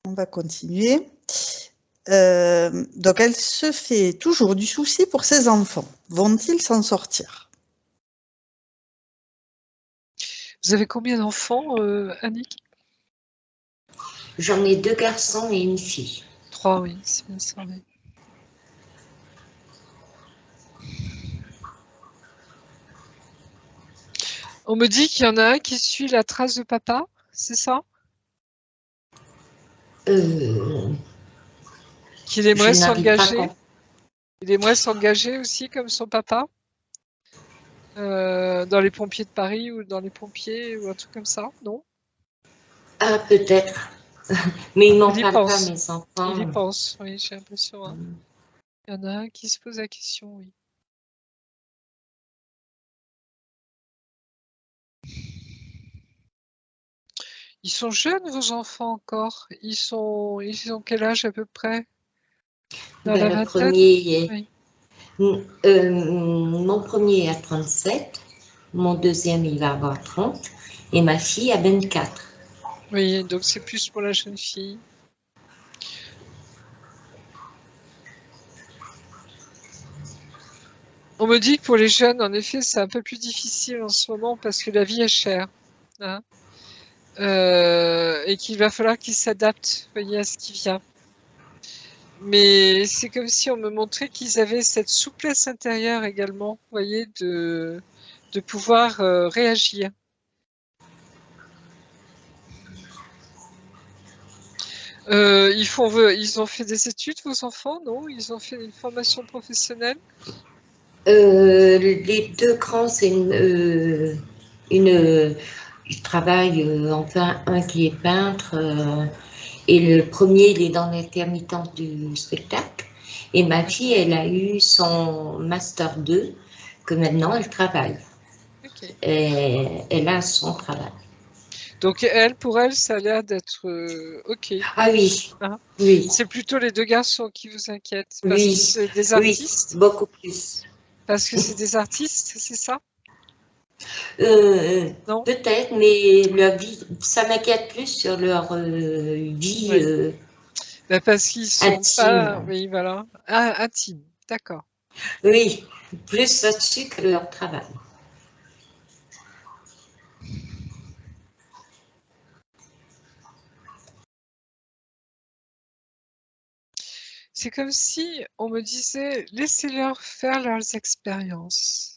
On va continuer. Donc, elle se fait toujours du souci pour ses enfants. Vont-ils s'en sortir? Vous avez combien d'enfants, Annick? J'en ai 2 garçons et une fille. 3, oui, c'est bien ça. Oui. On me dit qu'il y en a un qui suit la trace de papa, c'est ça? Qu'il aimerait s'engager. Il aimerait s'engager aussi comme son papa dans les pompiers de Paris ou dans les pompiers ou un truc comme ça, non? Ah, peut-être. Mais il m'en parle pas, mes enfants. Il y pense, oui, j'ai l'impression. Hein. Il y en a un qui se pose la question, oui. Ils sont jeunes, vos enfants, encore? Ils ont quel âge à peu près? Dans la Le vingtaine? premier, mon premier a 37, mon deuxième il va avoir 30 et ma fille a 24. Oui, donc c'est plus pour la jeune fille. On me dit que pour les jeunes, en effet, c'est un peu plus difficile en ce moment parce que la vie est chère. Hein, et qu'il va falloir qu'ils s'adaptent, voyez, à ce qui vient. Mais c'est comme si on me montrait qu'ils avaient cette souplesse intérieure également, voyez, de pouvoir réagir. Ils ont fait des études, vos enfants, non? Ils ont fait une formation professionnelle? Les 2 grands, c'est ils travaillent, enfin, un qui est peintre, et le premier, il est dans l'intermittence du spectacle. Et ma fille, elle a eu son Master 2, que maintenant, elle travaille. Okay. Et elle a son travail. Donc, pour elle, ça a l'air d'être OK. Ah oui, hein oui. C'est plutôt les 2 garçons qui vous inquiètent parce oui, que c'est des artistes? Oui, beaucoup plus. Parce que c'est des artistes, c'est ça? Non? Peut-être, mais leur vie, ça m'inquiète plus sur leur vie Oui. Parce qu'ils sont intime. pas... Oui, voilà. Ah, intime, d'accord. Oui, plus là-dessus que leur travail. C'est comme si on me disait, laissez-leur faire leurs expériences.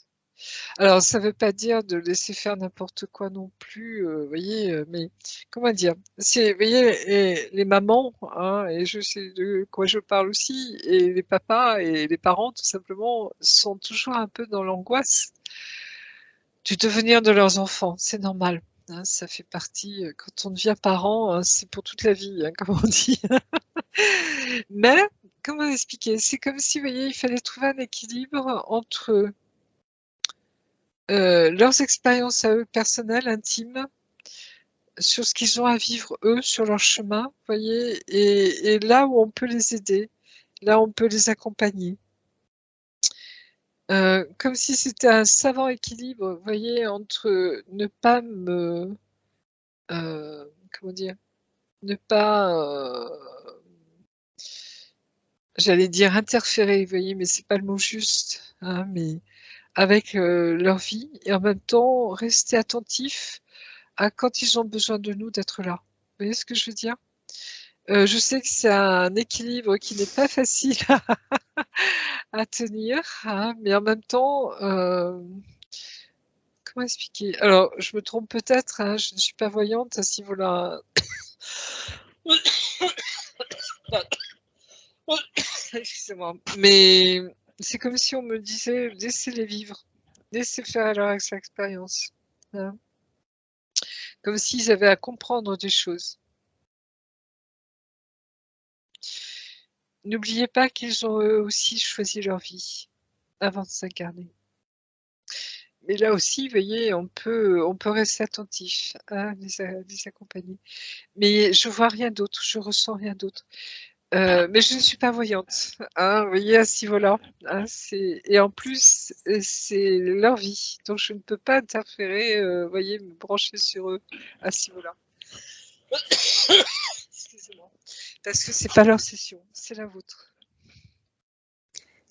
Alors, ça ne veut pas dire de laisser faire n'importe quoi non plus, vous voyez, mais comment dire? Vous voyez, les mamans, hein, et je sais de quoi je parle aussi, et les papas et les parents, tout simplement, sont toujours un peu dans l'angoisse du devenir de leurs enfants. C'est normal. Hein, ça fait partie, quand on devient parent, hein, c'est pour toute la vie, hein, comme on dit. Mais, comment expliquer? C'est comme si, vous voyez, il fallait trouver un équilibre entre leurs expériences à eux personnelles, intimes, sur ce qu'ils ont à vivre eux, sur leur chemin, vous voyez, et là où on peut les aider, là où on peut les accompagner. Comme si c'était un savant équilibre, vous voyez, entre ne pas comment dire? Ne pas, j'allais dire interférer, vous voyez, mais c'est pas le mot juste, hein, mais avec, leur vie et en même temps rester attentif à quand ils ont besoin de nous d'être là. Vous voyez ce que je veux dire? Je sais que c'est un équilibre qui n'est pas facile à tenir, hein, mais en même temps, comment expliquer? Alors, je me trompe peut-être, hein, je ne suis pas voyante à ce niveau-là. Excusez-moi. Mais c'est comme si on me disait: «Laissez-les vivre, laissez faire leur expérience», hein. Comme s'ils avaient à comprendre des choses. N'oubliez pas qu'ils ont eux aussi choisi leur vie avant de s'incarner. Mais là aussi, vous voyez, on peut rester attentif, hein, les accompagner. Mais je vois rien d'autre, je ressens rien d'autre. Mais je ne suis pas voyante, hein, vous voyez, à ce niveau-là, hein, et en plus, c'est leur vie, donc je ne peux pas interférer, vous voyez, me brancher sur eux à ce niveau-là. Excusez-moi. Parce que c'est pas leur session, c'est la vôtre.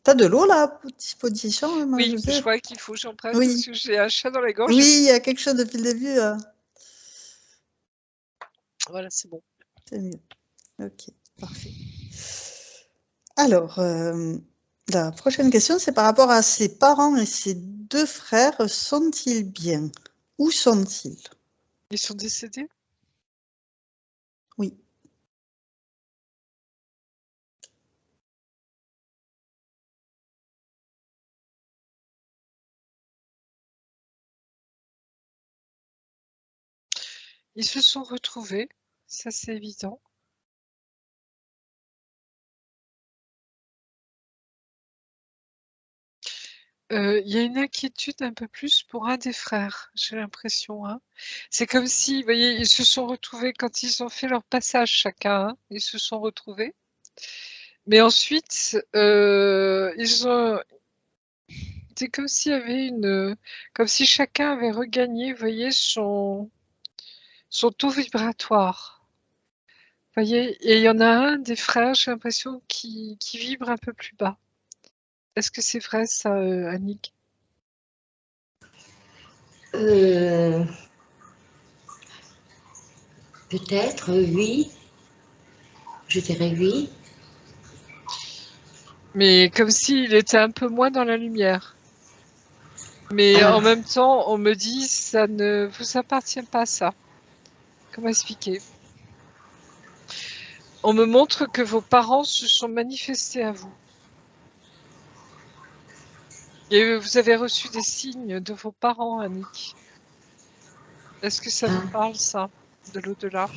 T'as de l'eau là à disposition, Oui, Marie-Josée? je crois qu'il faut que j'en prenne Oui. parce que j'ai un chat dans la gorge. Oui, il y a quelque chose depuis le début. Voilà, c'est bon. C'est mieux. Ok, parfait. Alors, la prochaine question, c'est par rapport à ses parents et ses 2 frères. Sont-ils bien? Où sont-ils? Ils sont décédés? Oui. Ils se sont retrouvés, ça c'est évident. Il y a une inquiétude un peu plus pour un des frères, j'ai l'impression, hein. C'est comme si, vous voyez, ils se sont retrouvés quand ils ont fait leur passage chacun, hein, ils se sont retrouvés. Mais ensuite, c'est comme s'il y avait comme si chacun avait regagné, vous voyez, son taux vibratoire. Vous voyez, et il y en a un des frères, j'ai l'impression, qui vibre un peu plus bas. Est-ce que c'est vrai ça, Annick? Peut-être, oui. Je dirais oui. Mais comme s'il était un peu moins dans la lumière. Mais Ah. en même temps, on me dit, ça ne vous appartient pas, ça. Comment expliquer? On me montre que vos parents se sont manifestés à vous. Et vous avez reçu des signes de vos parents, Annick. Est-ce que ça vous parle, ça, de l'au-delà?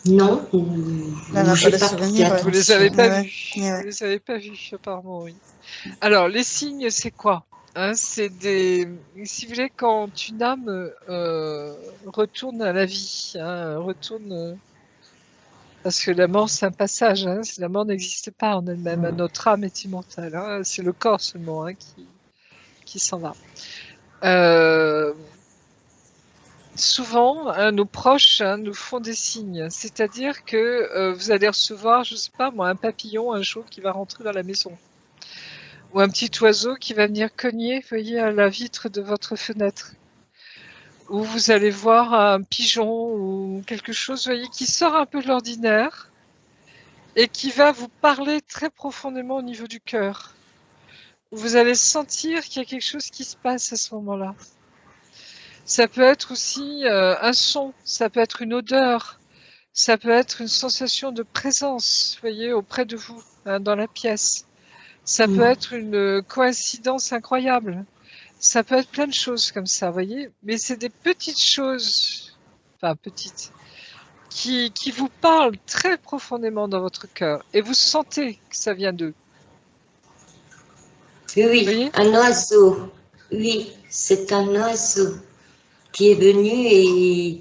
Non, j'ai pas porté Vous les avez attention. pas vus. Vous les avez pas vus, apparemment, oui. Alors, les signes, c'est quoi? Hein, c'est si vous voulez, quand une âme retourne à la vie, hein, parce que la mort, c'est un passage, hein, la mort n'existe pas en elle-même, notre âme est immortelle, hein, c'est le corps seulement, hein, qui s'en va. Souvent, hein, nos proches, hein, nous font des signes, c'est-à-dire que vous allez recevoir, je sais pas moi, un papillon un jour qui va rentrer dans la maison, ou un petit oiseau qui va venir cogner, vous voyez, à la vitre de votre fenêtre, ou vous allez voir un pigeon ou quelque chose, vous voyez, qui sort un peu de l'ordinaire et qui va vous parler très profondément au niveau du cœur. Vous allez sentir qu'il y a quelque chose qui se passe à ce moment-là. Ça peut être aussi un son, ça peut être une odeur, ça peut être une sensation de présence, vous voyez, auprès de vous, hein, dans la pièce. Ça peut être une coïncidence incroyable. Ça peut être plein de choses comme ça, vous voyez. Mais c'est des petites choses, enfin petites, qui vous parlent très profondément dans votre cœur. Et vous sentez que ça vient d'eux. Oui, un oiseau. Oui, c'est un oiseau qui est venu et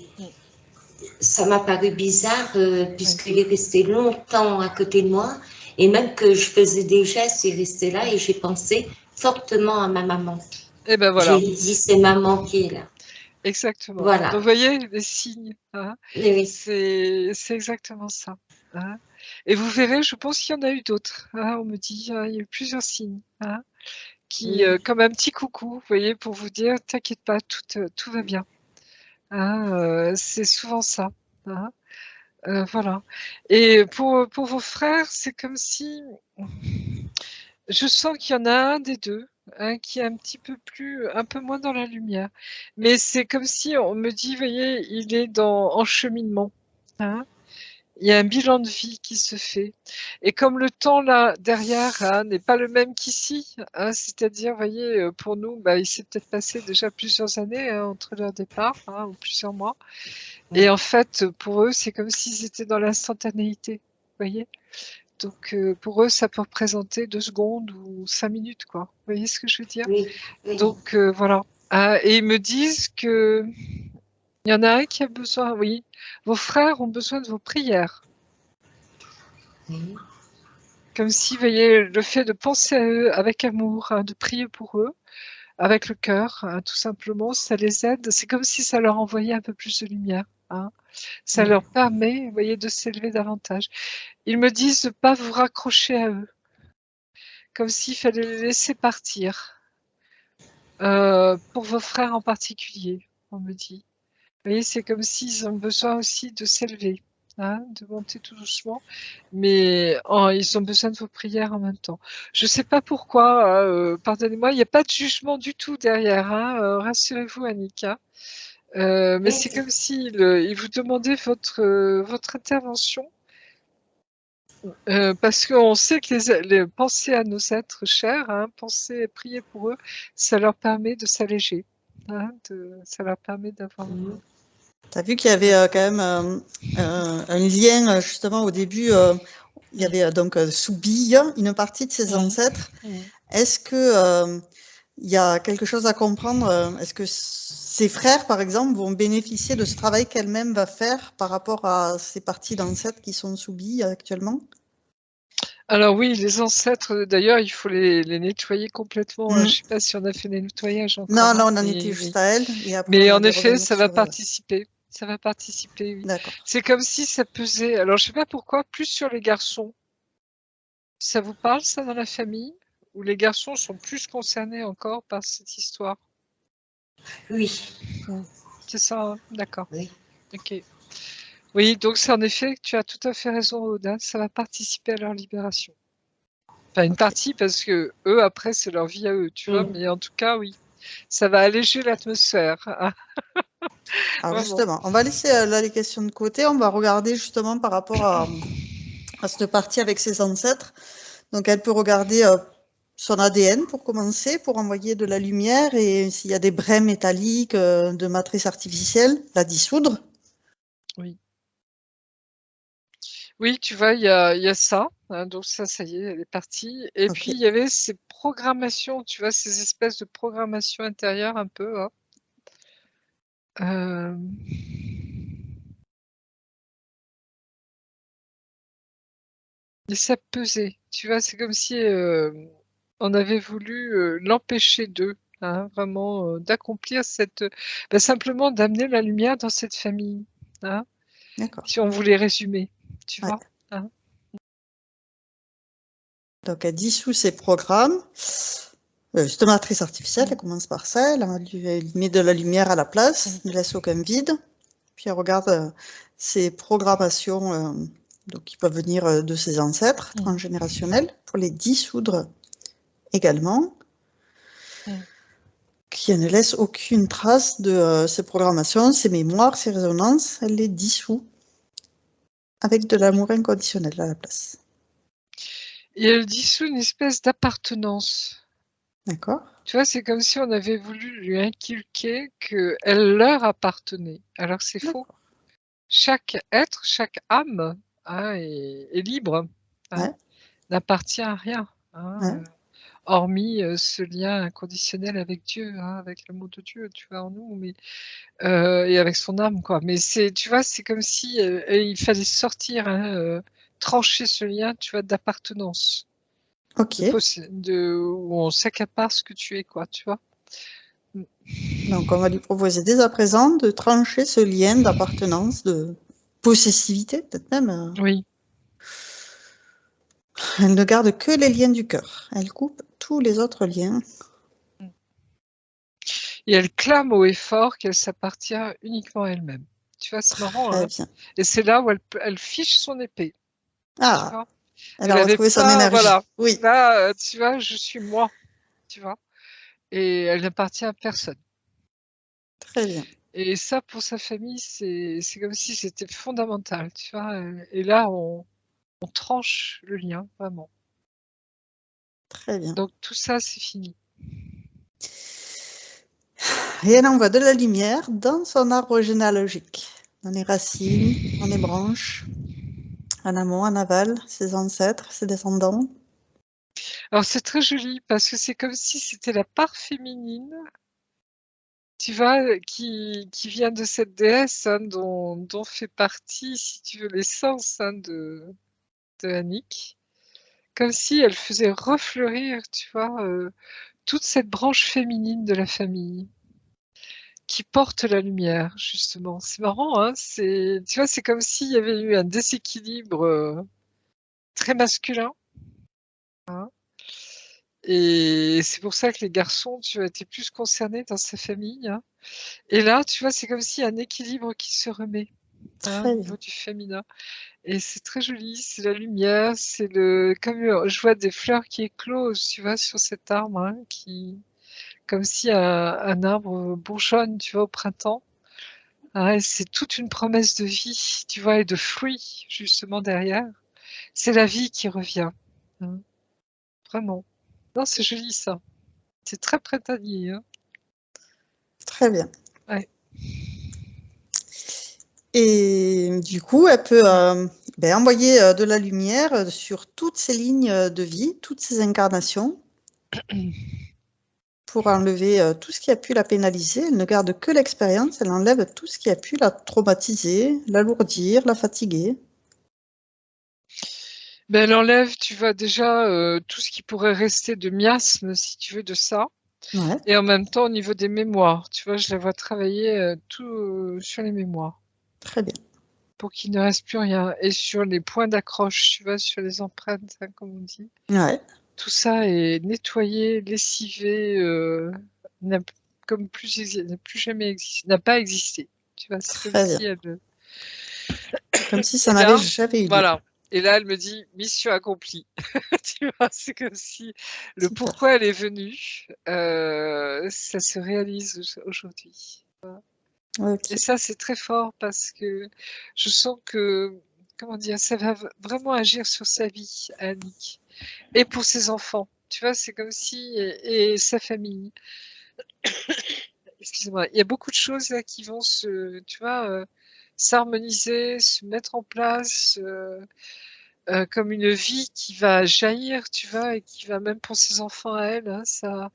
ça m'a paru bizarre puisqu'il est resté longtemps à côté de moi et même que je faisais des gestes, il restait là et j'ai pensé fortement à ma maman. Et ben voilà. J'ai dit c'est maman qui est là. Exactement. Voilà. Donc vous voyez les signes, hein, oui. c'est exactement ça. Hein. Et vous verrez, je pense qu'il y en a eu d'autres. Hein, on me dit, il y a eu plusieurs signes, hein, qui, comme un petit coucou, vous voyez, pour vous dire, t'inquiète pas, tout va bien. Hein, c'est souvent ça. Hein. Voilà. Et pour vos frères, c'est comme si je sens qu'il y en a un des deux, hein, qui est un peu moins dans la lumière. Mais c'est comme si on me dit, voyez, il est en cheminement. Hein. Il y a un bilan de vie qui se fait. Et comme le temps là derrière hein, n'est pas le même qu'ici, hein, c'est-à-dire, voyez, pour nous, bah, il s'est peut-être passé déjà plusieurs années hein, entre leur départ, hein, ou plusieurs mois. Et en fait, pour eux, c'est comme s'ils étaient dans l'instantanéité, voyez. Donc pour eux, ça peut représenter 2 secondes ou 5 minutes, quoi. Vous voyez ce que je veux dire? Oui, oui. Donc voilà. Ah, et ils me disent que il y en a un qui a besoin, oui. Vos frères ont besoin de vos prières. Oui. Comme si, vous voyez, le fait de penser à eux avec amour, hein, de prier pour eux, avec le cœur, hein, tout simplement, ça les aide. C'est comme si ça leur envoyait un peu plus de lumière. Hein. Ça leur permet, vous voyez, de s'élever davantage. Ils me disent de ne pas vous raccrocher à eux, comme s'il fallait les laisser partir. Pour vos frères en particulier, on me dit. Vous voyez, c'est comme s'ils ont besoin aussi de s'élever, hein, de monter tout doucement, mais ils ont besoin de vos prières en même temps. Je ne sais pas pourquoi, pardonnez-moi, il n'y a pas de jugement du tout derrière, hein, rassurez-vous, Annick. Hein. Mais c'est comme s'ils ils vous demandaient votre intervention, parce qu'on sait que penser à nos êtres chers, hein, penser et prier pour eux, ça leur permet de s'alléger, hein, ça leur permet d'avoir... Tu as vu qu'il y avait quand même un lien, justement, au début, il y avait donc Soubille, une partie de ses ancêtres. Est-ce que il y a quelque chose à comprendre? Est-ce que ses frères, par exemple, vont bénéficier de ce travail qu'elle-même va faire par rapport à ces parties d'ancêtres qui sont Soubille actuellement? Alors oui, les ancêtres, d'ailleurs, il faut les nettoyer complètement. Je ne sais pas si on a fait les nettoyages encore. Non, non, hein, on en mais, était juste à elle. Et après, mais on a en dû effet, revenir ça va sur, participer. Ça va participer, oui. D'accord. C'est comme si ça pesait. Alors, je ne sais pas pourquoi, plus sur les garçons. Ça vous parle, ça, dans la famille? Où les garçons sont plus concernés encore par cette histoire? Oui. C'est ça, hein, d'accord. Oui. Ok. Oui, donc c'est en effet, tu as tout à fait raison, Aude, ça va participer à leur libération. Enfin, une partie, parce que eux, après, c'est leur vie à eux, tu vois, mais en tout cas, oui, ça va alléger l'atmosphère. Hein. Alors Vraiment. justement, on va laisser là les questions de côté. On va regarder justement par rapport à cette partie avec ses ancêtres. Donc, elle peut regarder son ADN pour commencer, pour envoyer de la lumière, et s'il y a des brins métalliques de matrice artificielle, la dissoudre. Oui. Oui, tu vois, il y a ça. Hein, donc ça y est, elle est partie. Et Ok. puis, il y avait ces programmations, tu vois, ces espèces de programmations intérieures un peu. Hein. Et ça pesait. Tu vois, c'est comme si on avait voulu l'empêcher d'eux. Hein, vraiment, d'accomplir cette... simplement d'amener la lumière dans cette famille. Hein, D'accord. si on voulait résumer, tu Ouais. vois. Hein. Donc, elle dissout ses programmes. Cette matrice artificielle, elle commence par ça. Elle met de la lumière à la place, ne laisse aucun vide. Puis, elle regarde ces programmations donc, qui peuvent venir de ses ancêtres transgénérationnels pour les dissoudre également. Qui ne laisse aucune trace de ces programmations, ces mémoires, ces résonances, elle les dissout avec de l'amour inconditionnel à la place. Et elle dissout une espèce d'appartenance. D'accord. Tu vois, c'est comme si on avait voulu lui inculquer qu'elle leur appartenait. Alors que c'est faux. Chaque être, chaque âme hein, est libre, hein, n'appartient à rien. Hein, hormis ce lien inconditionnel avec Dieu, hein, avec l'amour de Dieu, tu vois, en nous, mais et avec son âme, quoi. Mais tu vois, c'est comme si il fallait sortir, hein, trancher ce lien, tu vois, d'appartenance. Ok. Où on s'accapare ce que tu es, quoi, tu vois. Donc, on va lui proposer dès à présent de trancher ce lien d'appartenance, de possessivité, peut-être même. Oui. Elle ne garde que les liens du cœur. Elle coupe tous les autres liens. Et elle clame haut et fort qu'elle s'appartient uniquement à elle-même. Tu vois, c'est marrant. Hein. Bien. Et c'est là où elle fiche son épée. Ah, tu vois elle a retrouvé son énergie. Voilà. Oui. Là, tu vois, je suis moi. Tu vois. Et elle n'appartient à personne. Très bien. Et ça, pour sa famille, c'est comme si c'était fondamental. Tu vois. Et là, on tranche le lien, vraiment. Très bien. Donc tout ça, c'est fini. Et elle envoie de la lumière dans son arbre généalogique, dans les racines, dans les branches, en amont, en aval, ses ancêtres, ses descendants. Alors c'est très joli parce que c'est comme si c'était la part féminine, tu vois, qui vient de cette déesse hein, dont fait partie, si tu veux, l'essence hein, de Annick. Comme si elle faisait refleurir, tu vois, toute cette branche féminine de la famille qui porte la lumière, justement. C'est marrant, hein, tu vois, c'est comme s'il y avait eu un déséquilibre très masculin. Hein, et c'est pour ça que les garçons, tu vois, étaient plus concernés dans sa famille. Hein. Et là, tu vois, c'est comme s'il y a un équilibre qui se remet au niveau du féminin. Et c'est très joli, c'est la lumière, c'est comme je vois des fleurs qui éclosent, tu vois, sur cet arbre, hein, comme si un arbre bourgeonne, tu vois, au printemps. Ah, c'est toute une promesse de vie, tu vois, et de fruits, justement, derrière. C'est la vie qui revient. Hein, vraiment. Non, c'est joli, ça. C'est très printanier. Hein. Très bien. Ouais. Et du coup, elle peut envoyer de la lumière sur toutes ces lignes de vie, toutes ces incarnations, pour enlever tout ce qui a pu la pénaliser. Elle ne garde que l'expérience, elle enlève tout ce qui a pu la traumatiser, l'alourdir, la fatiguer. Ben, elle enlève, tu vois, déjà tout ce qui pourrait rester de miasme, si tu veux, de ça. Ouais. Et en même temps, au niveau des mémoires, tu vois, je la vois travailler tout sur les mémoires. Très bien. Pour qu'il ne reste plus rien. Et sur les points d'accroche, tu vois, sur les empreintes, hein, comme on dit. Ouais. Tout ça est nettoyé, lessivé, n'a jamais existé, n'a pas existé. Tu vois, c'est comme si elle. Comme si ça n'avait jamais eu lieu. Voilà. Et là, elle me dit mission accomplie. Tu vois, c'est comme si le pourquoi elle est venue, ça se réalise aujourd'hui. Voilà. Okay. Et ça, c'est très fort parce que je sens que, comment dire, ça va vraiment agir sur sa vie, Annick, et pour ses enfants. Tu vois, c'est comme si, et sa famille. Excusez-moi, il y a beaucoup de choses là qui vont tu vois, s'harmoniser, se mettre en place, comme une vie qui va jaillir, tu vois, et qui va même pour ses enfants à elle, hein, ça,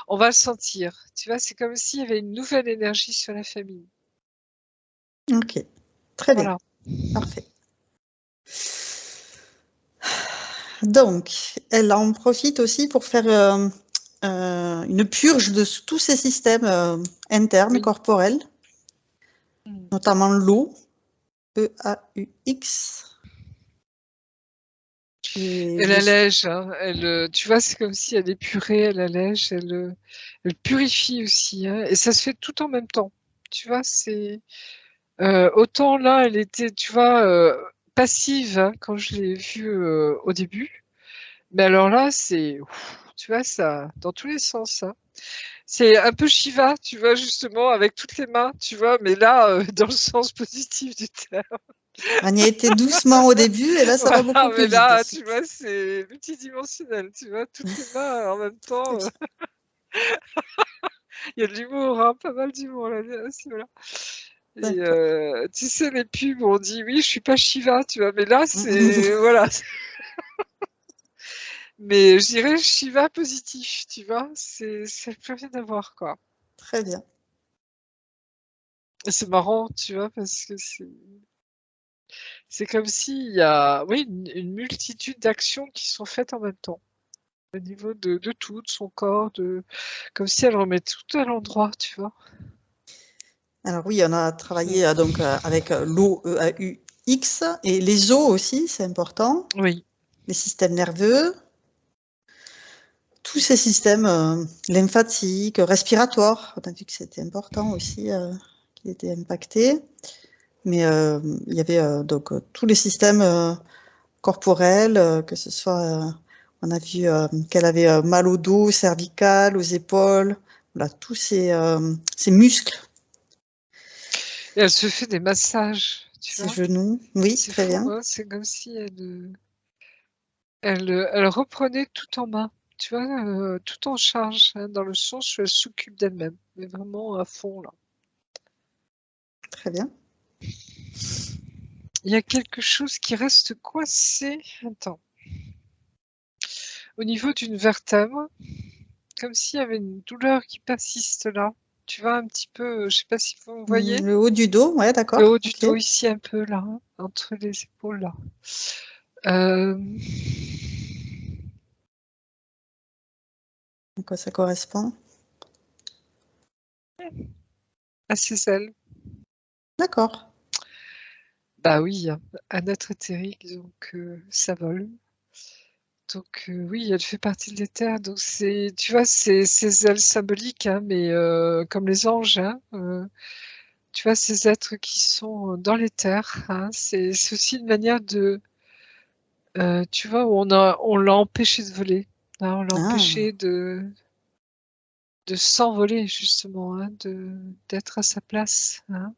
on va le sentir. Tu vois, c'est comme s'il y avait une nouvelle énergie sur la famille. Ok, très bien. Voilà. Parfait. Donc, elle en profite aussi pour faire une purge de tous ces systèmes internes corporels, notamment l'eau, E-A-U-X. Elle allège, hein, tu vois, c'est comme si elle épurait, elle allège, elle purifie aussi, hein, et ça se fait tout en même temps. Tu vois, c'est autant là, elle était, tu vois, passive hein, quand je l'ai vue au début, mais alors là, tu vois, ça, dans tous les sens. Hein. C'est un peu Shiva, tu vois, justement, avec toutes les mains, tu vois, mais là, dans le sens positif du terme. On y a été doucement au début et là, ça va beaucoup plus mais là, vite. tu vois, c'est multidimensionnel, tu vois, toutes les mains en même temps. Il y a de l'humour, hein, pas mal d'humour là aussi, voilà. Et tu sais, les pubs, on dit oui, je suis pas Shiva, tu vois, mais là, c'est voilà. Mais je dirais Shiva positif, tu vois, ça n'a plus rien à voir, quoi. Très bien. Et c'est marrant, tu vois, parce que c'est comme s'il y a, oui, une multitude d'actions qui sont faites en même temps. Au niveau de tout, de son corps, comme si elle remet tout à l'endroit, tu vois. Alors oui, on a travaillé donc avec l'eau, E-A-U-X, et les os aussi, c'est important. Oui. Les systèmes nerveux, tous ces systèmes lymphatiques, respiratoires, on a vu que c'était important aussi, qui étaient impactés. Mais il y avait donc tous les systèmes corporels, que ce soit, on a vu qu'elle avait mal au dos, cervical, aux épaules, voilà, tous ces muscles. Et elle se fait des massages, tu vois. Ses genoux, oui, C'est très fou, bien. hein, c'est comme si elle reprenait tout en main, tu vois, tout en charge, hein, dans le sens où elle s'occupe d'elle-même, mais vraiment à fond, là. Très bien. Il y a quelque chose qui reste coincé. Attends. Au niveau d'une vertèbre, comme s'il y avait une douleur qui persiste là. Tu vois, un petit peu, je sais pas si vous voyez. Le haut du dos, ouais, d'accord. Le haut du dos ici, un peu là, hein, entre les épaules là. À quoi ça correspond? À ses ailes. D'accord. Bah oui, à notre éthérique, donc ça vole. Donc oui, elle fait partie de l'éther. Donc c'est, tu vois, c'est ces ailes symboliques, hein, mais comme les anges, hein, tu vois, ces êtres qui sont dans l'éther, hein, c'est aussi une manière de, tu vois, où on l'a empêché de voler, hein, on l'a Ah, empêché de s'envoler justement, hein, d'être à sa place, hein.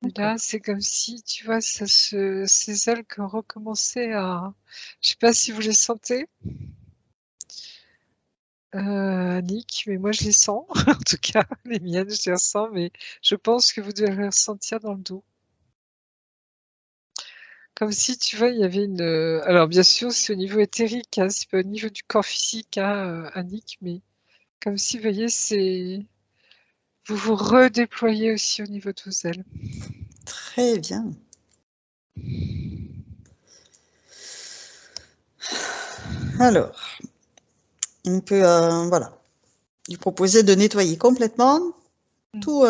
Et là, d'accord. c'est comme si, tu vois, ces ailes qui ont recommencé à, je sais pas si vous les sentez, Annick, mais moi je les sens, en tout cas, les miennes, je les ressens, mais je pense que vous devez les ressentir dans le dos. Comme si, tu vois, il y avait une. Alors, bien sûr, c'est au niveau éthérique, hein, c'est pas au niveau du corps physique, hein, Annick, mais comme si, vous voyez, vous vous redéployez aussi au niveau de vos ailes. Très bien. Alors, on peut voilà, lui proposer de nettoyer complètement tout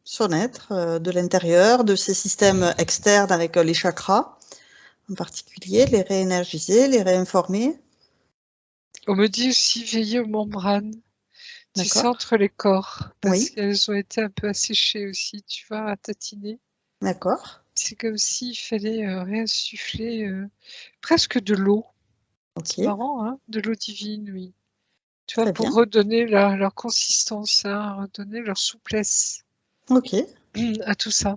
son être, de l'intérieur, de ses systèmes externes avec les chakras en particulier, les réénergiser, les réinformer. On me dit aussi veiller aux membranes, tu sais, D'accord? entre les corps, parce Oui, qu'elles ont été un peu asséchées aussi, tu vois, à tatiner. d'accord. C'est comme s'il fallait réinsuffler presque de l'eau. C'est Ok, marrant, hein, de l'eau divine, oui. Tu vois, très pour bien. redonner leur consistance, hein, redonner leur souplesse Ok, à tout ça.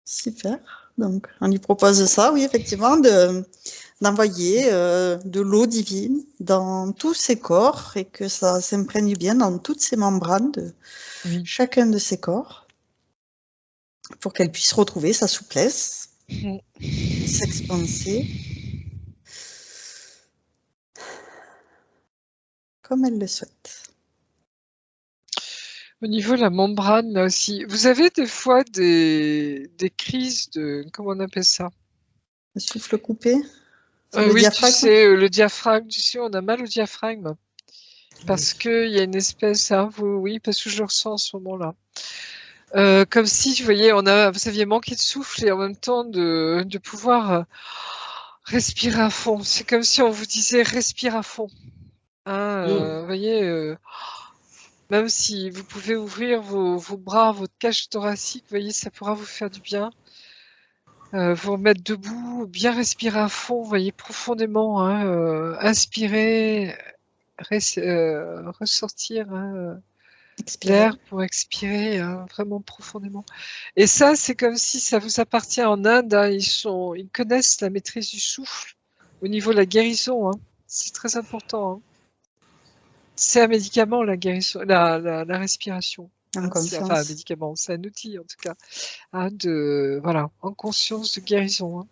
super. Donc, on lui propose ça, oui, effectivement, d'envoyer de l'eau divine dans tous ses corps et que ça s'imprègne bien dans toutes ses membranes de Oui. chacun de ses corps pour qu'elle puisse retrouver sa souplesse, s'expanser comme elle le souhaite. Au niveau de la membrane, là aussi, vous avez des fois des crises de, comment on appelle ça? Le souffle coupé, c'est le Oui, tu diaphragme? sais, le diaphragme, tu sais, on a mal au diaphragme. Parce qu'il y a une espèce, hein, oui, parce que je le ressens en ce moment-là. Comme si, vous voyez, vous aviez manqué de souffle et en même temps de pouvoir respirer à fond. C'est comme si on vous disait respire à fond. Hein, vous voyez, même si vous pouvez ouvrir vos bras, votre cage thoracique, vous voyez, ça pourra vous faire du bien. Vous remettre debout, bien respirer à fond, vous voyez, profondément, hein, inspirer, ressortir, hein, Expirer. l'air pour expirer vraiment profondément. Et ça, c'est comme si ça vous appartient en Inde, hein, ils connaissent la maîtrise du souffle au niveau de la guérison. Hein. C'est très important. Hein. C'est un médicament, la guérison, la respiration. En Hein, enfin, un conscience. médicament, c'est un outil en tout cas, hein, voilà, en conscience de guérison. Hein.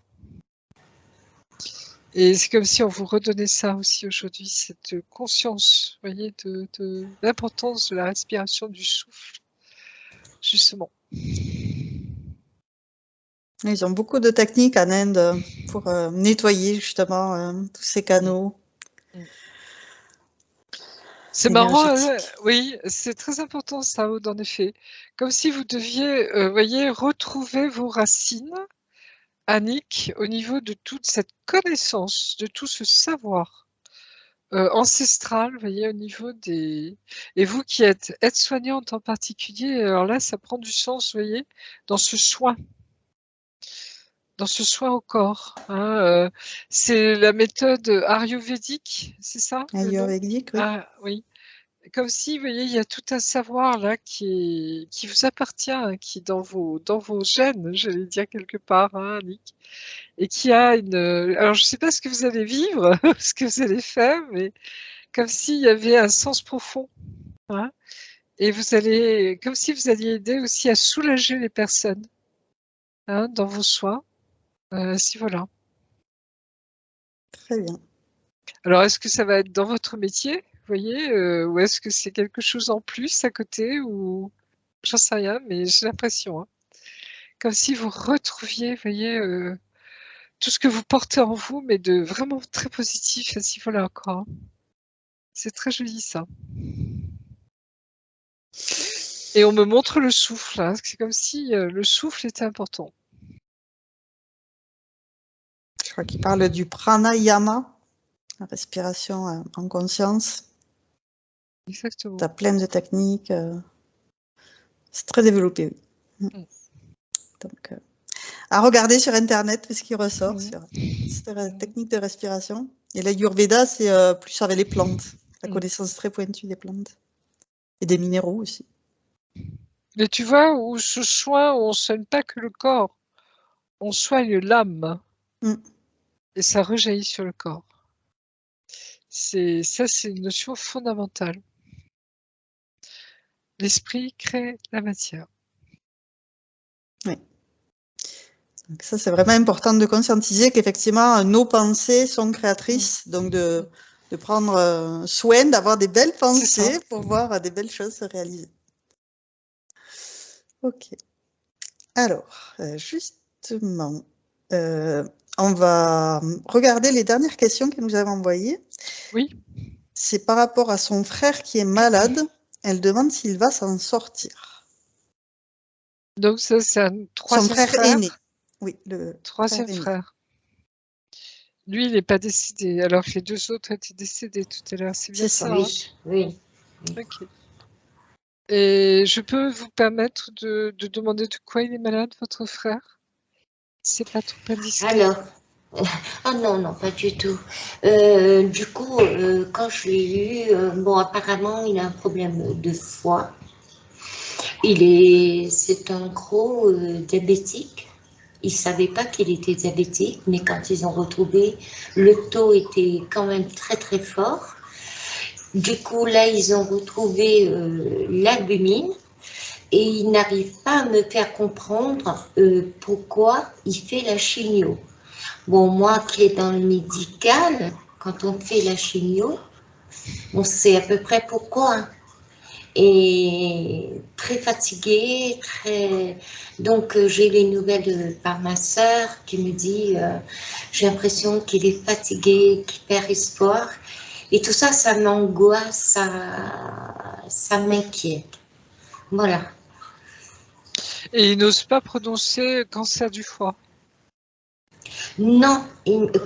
Et c'est comme si on vous redonnait ça aussi aujourd'hui, cette conscience, vous voyez, de l'importance de la respiration, du souffle, justement. Ils ont beaucoup de techniques en Inde pour nettoyer justement tous ces canaux C'est marrant, énergétiques. oui, c'est très important ça, Aude, en effet. Comme si vous deviez, voyez, retrouver vos racines, Annick, au niveau de toute cette connaissance, de tout ce savoir ancestral, vous voyez, au niveau des... Et vous qui êtes aide-soignante en particulier, alors là, ça prend du sens, vous voyez, dans ce soin au corps. Hein, c'est la méthode ayurvédique, c'est ça le nom? Ayurvédique, oui. Ah oui. Comme si, vous voyez, il y a tout un savoir là qui vous appartient, hein, qui est dans vos gènes, j'allais dire quelque part, hein, Annick, et qui a une. Alors, je ne sais pas ce que vous allez vivre, ce que vous allez faire, mais comme s'il y avait un sens profond, hein, et vous allez, comme si vous alliez aider aussi à soulager les personnes, hein, dans vos soins, si voilà. Très bien. Alors, est-ce que ça va être dans votre métier, vous voyez, ou est-ce que c'est quelque chose en plus à côté, ou j'en sais rien, mais j'ai l'impression, hein. Comme si vous retrouviez, vous voyez, tout ce que vous portez en vous, mais de vraiment très positif à ce niveau-là encore. Hein. C'est très joli ça. Et on me montre le souffle, hein. C'est comme si le souffle était important. Je crois qu'il parle du pranayama, la respiration en conscience. Exactement. Tu as plein de techniques. C'est très développé, oui. Donc, à regarder sur Internet, ce qui ressort sur cette technique de respiration. Et l'Ayurveda, c'est plus avec les plantes, la connaissance très pointue des plantes. Et des minéraux aussi. Mais tu vois, où ce soin, on ne soigne pas que le corps, on soigne l'âme. Et ça rejaillit sur le corps. Ça, c'est une notion fondamentale. L'esprit crée la matière. Oui. Donc ça, c'est vraiment important de conscientiser qu'effectivement, nos pensées sont créatrices, donc de prendre soin, d'avoir des belles pensées pour voir des belles choses se réaliser. Ok. Alors, justement, on va regarder les dernières questions que nous avons envoyées. Oui. C'est par rapport à son frère qui est malade. Elle demande s'il va s'en sortir. Donc ça, c'est un troisième frère. Son frère aîné. Oui, le troisième frère. Lui, il n'est pas décédé, alors que les deux autres étaient décédés tout à l'heure. C'est bien ça, hein? Oui. Ok. Et je peux vous permettre de demander de quoi il est malade, votre frère? C'est pas trop indiscret. Alors, ah non, pas du tout. Du coup, quand je l'ai eu, bon, apparemment, il a un problème de foie. C'est un gros diabétique. Ils ne savaient pas qu'il était diabétique, mais quand ils ont retrouvé, le taux était quand même très très fort. Du coup, là, ils ont retrouvé l'albumine et ils n'arrivent pas à me faire comprendre pourquoi il fait la chimio. Bon, moi qui est dans le médical, quand on fait la chimio, on sait à peu près pourquoi. Et très fatiguée, donc j'ai les nouvelles par ma sœur qui me dit j'ai l'impression qu'il est fatigué, qu'il perd espoir. Et tout ça, ça m'angoisse, ça m'inquiète. Voilà. Et il n'ose pas prononcer cancer du foie? Non,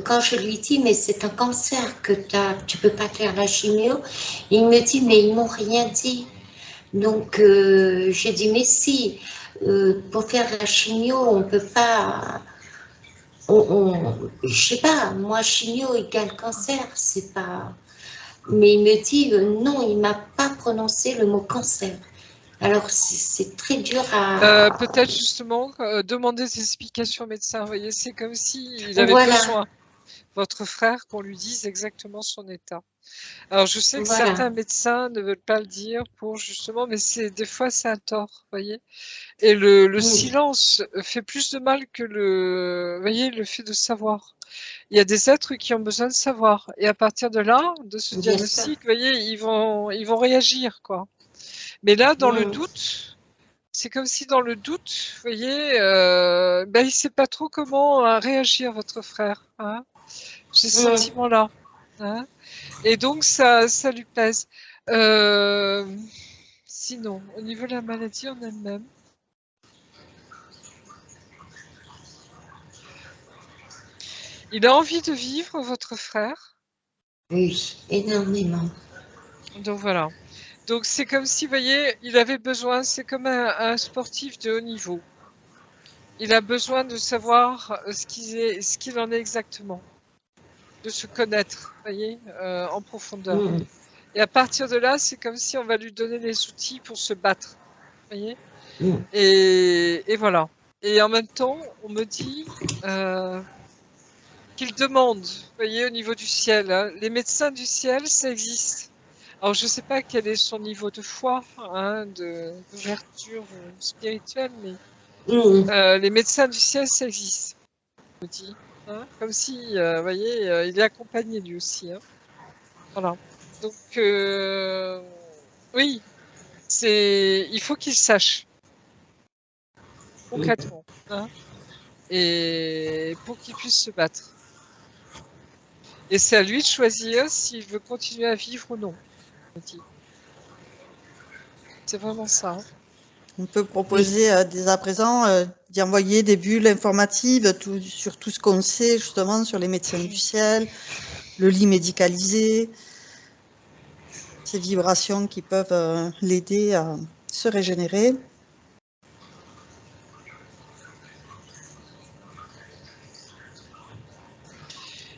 quand je lui dis, mais c'est un cancer que tu peux pas faire la chimio, il me dit, mais ils m'ont rien dit. Donc, j'ai dit, mais si, pour faire la chimio, on peut pas, je sais pas, moi, chimio égale cancer, c'est pas, mais il me dit, non, il m'a pas prononcé le mot cancer. Alors, c'est très dur à... Peut-être justement demander des explications au médecin. Vous voyez, c'est comme s'il avait besoin, votre frère, qu'on lui dise exactement son état. Alors, je sais que certains médecins ne veulent pas le dire pour justement, mais des fois, c'est un tort, vous voyez. Et le silence fait plus de mal que vous voyez, le fait de savoir. Il y a des êtres qui ont besoin de savoir. Et à partir de là, de ce diagnostic, vous voyez, ils vont réagir, quoi. Mais là, dans le doute, c'est comme si dans le doute, vous voyez, il ne sait pas trop comment réagir, votre frère. Hein, j'ai ce sentiment-là. Hein, et donc, ça lui pèse. Sinon, au niveau de la maladie en elle-même, il a envie de vivre, votre frère? Oui, énormément. Donc voilà. Donc c'est comme si, vous voyez, il avait besoin, c'est comme un sportif de haut niveau. Il a besoin de savoir ce qu'il en est exactement, de se connaître, vous voyez, en profondeur. Et à partir de là, c'est comme si on va lui donner les outils pour se battre, vous voyez. Et voilà. Et en même temps, on me dit qu'il demande, vous voyez, au niveau du ciel. Hein, les médecins du ciel, ça existe. Alors, je ne sais pas quel est son niveau de foi, hein, d'ouverture spirituelle, mais les médecins du ciel, ça existe, je me dis. Hein, comme si, vous voyez, il est accompagné lui aussi. Hein. Voilà. Donc, oui, il faut qu'il sache, concrètement, hein, et pour qu'il puisse se battre. Et c'est à lui de choisir s'il veut continuer à vivre ou non. C'est vraiment ça. Hein. On peut proposer dès à présent d'y envoyer des bulles informatives sur tout ce qu'on sait justement sur les médecins du ciel, le lit médicalisé, ces vibrations qui peuvent l'aider à se régénérer.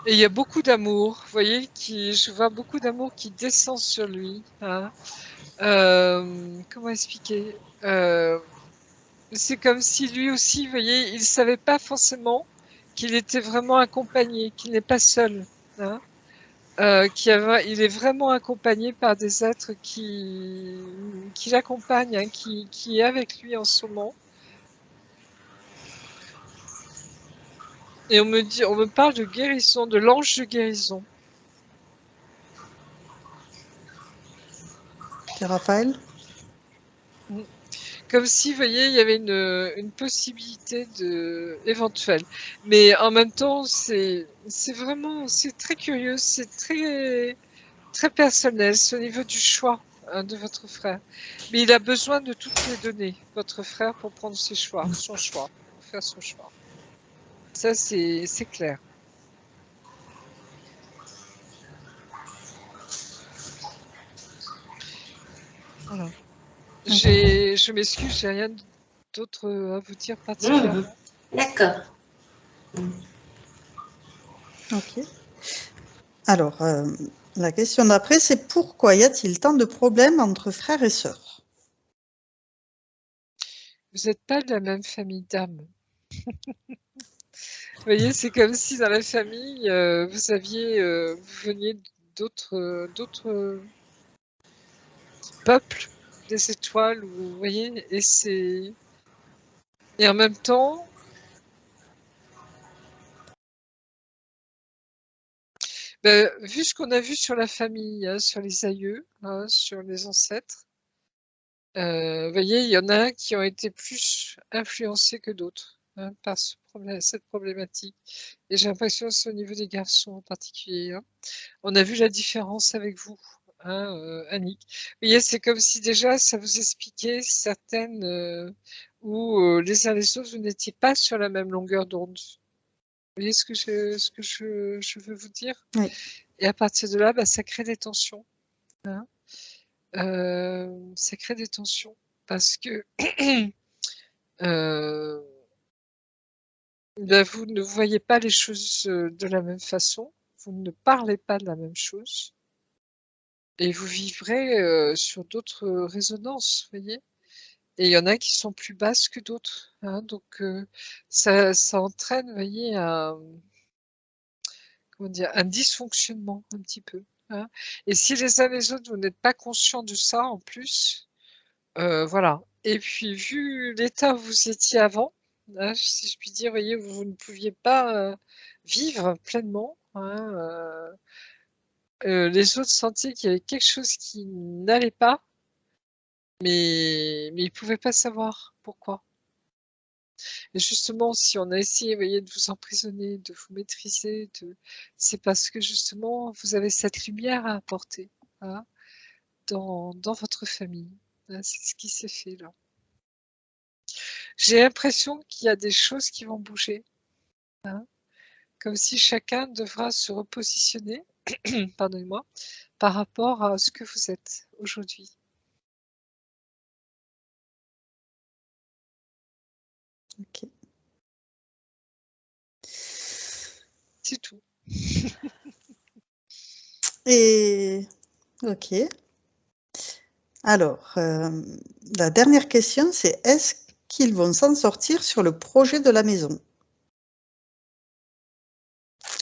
Et il y a beaucoup d'amour, vous voyez, je vois beaucoup d'amour qui descend sur lui. Hein. Comment expliquer c'est comme si lui aussi, vous voyez, il ne savait pas forcément qu'il était vraiment accompagné, qu'il n'est pas seul. Hein. Il est vraiment accompagné par des êtres qui l'accompagnent, hein, qui est avec lui en ce moment. Et on me parle de guérison, de l'ange de guérison. C'est Raphaël? Comme si, vous voyez, il y avait une possibilité éventuelle. Mais en même temps, c'est très curieux, c'est très personnel, c'est au niveau du choix hein, de votre frère. Mais il a besoin de toutes les données, votre frère, pour prendre son choix, pour faire son choix. Ça, c'est clair. Voilà. Je m'excuse, j'ai rien d'autre à vous dire particulièrement. D'accord. Ok. Alors, la question d'après, c'est pourquoi y a-t-il tant de problèmes entre frères et sœurs? Vous n'êtes pas de la même famille d'âmes. Vous voyez, c'est comme si dans la famille, vous veniez d'autres peuples, des étoiles, vous voyez, et en même temps, vu ce qu'on a vu sur la famille, hein, sur les aïeux, hein, sur les ancêtres, vous voyez, il y en a qui ont été plus influencés que d'autres hein, par cette problématique. Et j'ai l'impression que c'est au niveau des garçons en particulier. Hein. On a vu la différence avec vous, hein, Annick. Vous voyez, c'est comme si déjà ça vous expliquait certaines où les uns les autres, vous n'étiez pas sur la même longueur d'onde. Vous voyez ce que je veux vous dire? Oui. Et à partir de là, ça crée des tensions. Hein. Ça crée des tensions parce que vous ne voyez pas les choses de la même façon, vous ne parlez pas de la même chose et vous vivrez sur d'autres résonances, vous voyez. Et il y en a qui sont plus basses que d'autres. Hein, donc ça entraîne, vous voyez, un dysfonctionnement un petit peu. Hein. Et si les uns les autres, vous n'êtes pas conscients de ça en plus, voilà. Et puis, vu l'état où vous étiez avant, hein, si je puis dire, voyez, vous ne pouviez pas vivre pleinement. Hein, les autres sentaient qu'il y avait quelque chose qui n'allait pas, mais ils ne pouvaient pas savoir pourquoi. Et justement, si on a essayé, voyez, de vous emprisonner, de vous maîtriser, c'est parce que justement, vous avez cette lumière à apporter hein, dans votre famille. Hein, c'est ce qui s'est fait là. J'ai l'impression qu'il y a des choses qui vont bouger. Hein, comme si chacun devra se repositionner, pardonnez-moi, par rapport à ce que vous êtes aujourd'hui. Ok. C'est tout. Et ok. Alors, la dernière question, c'est est-ce qu'ils vont s'en sortir sur le projet de la maison?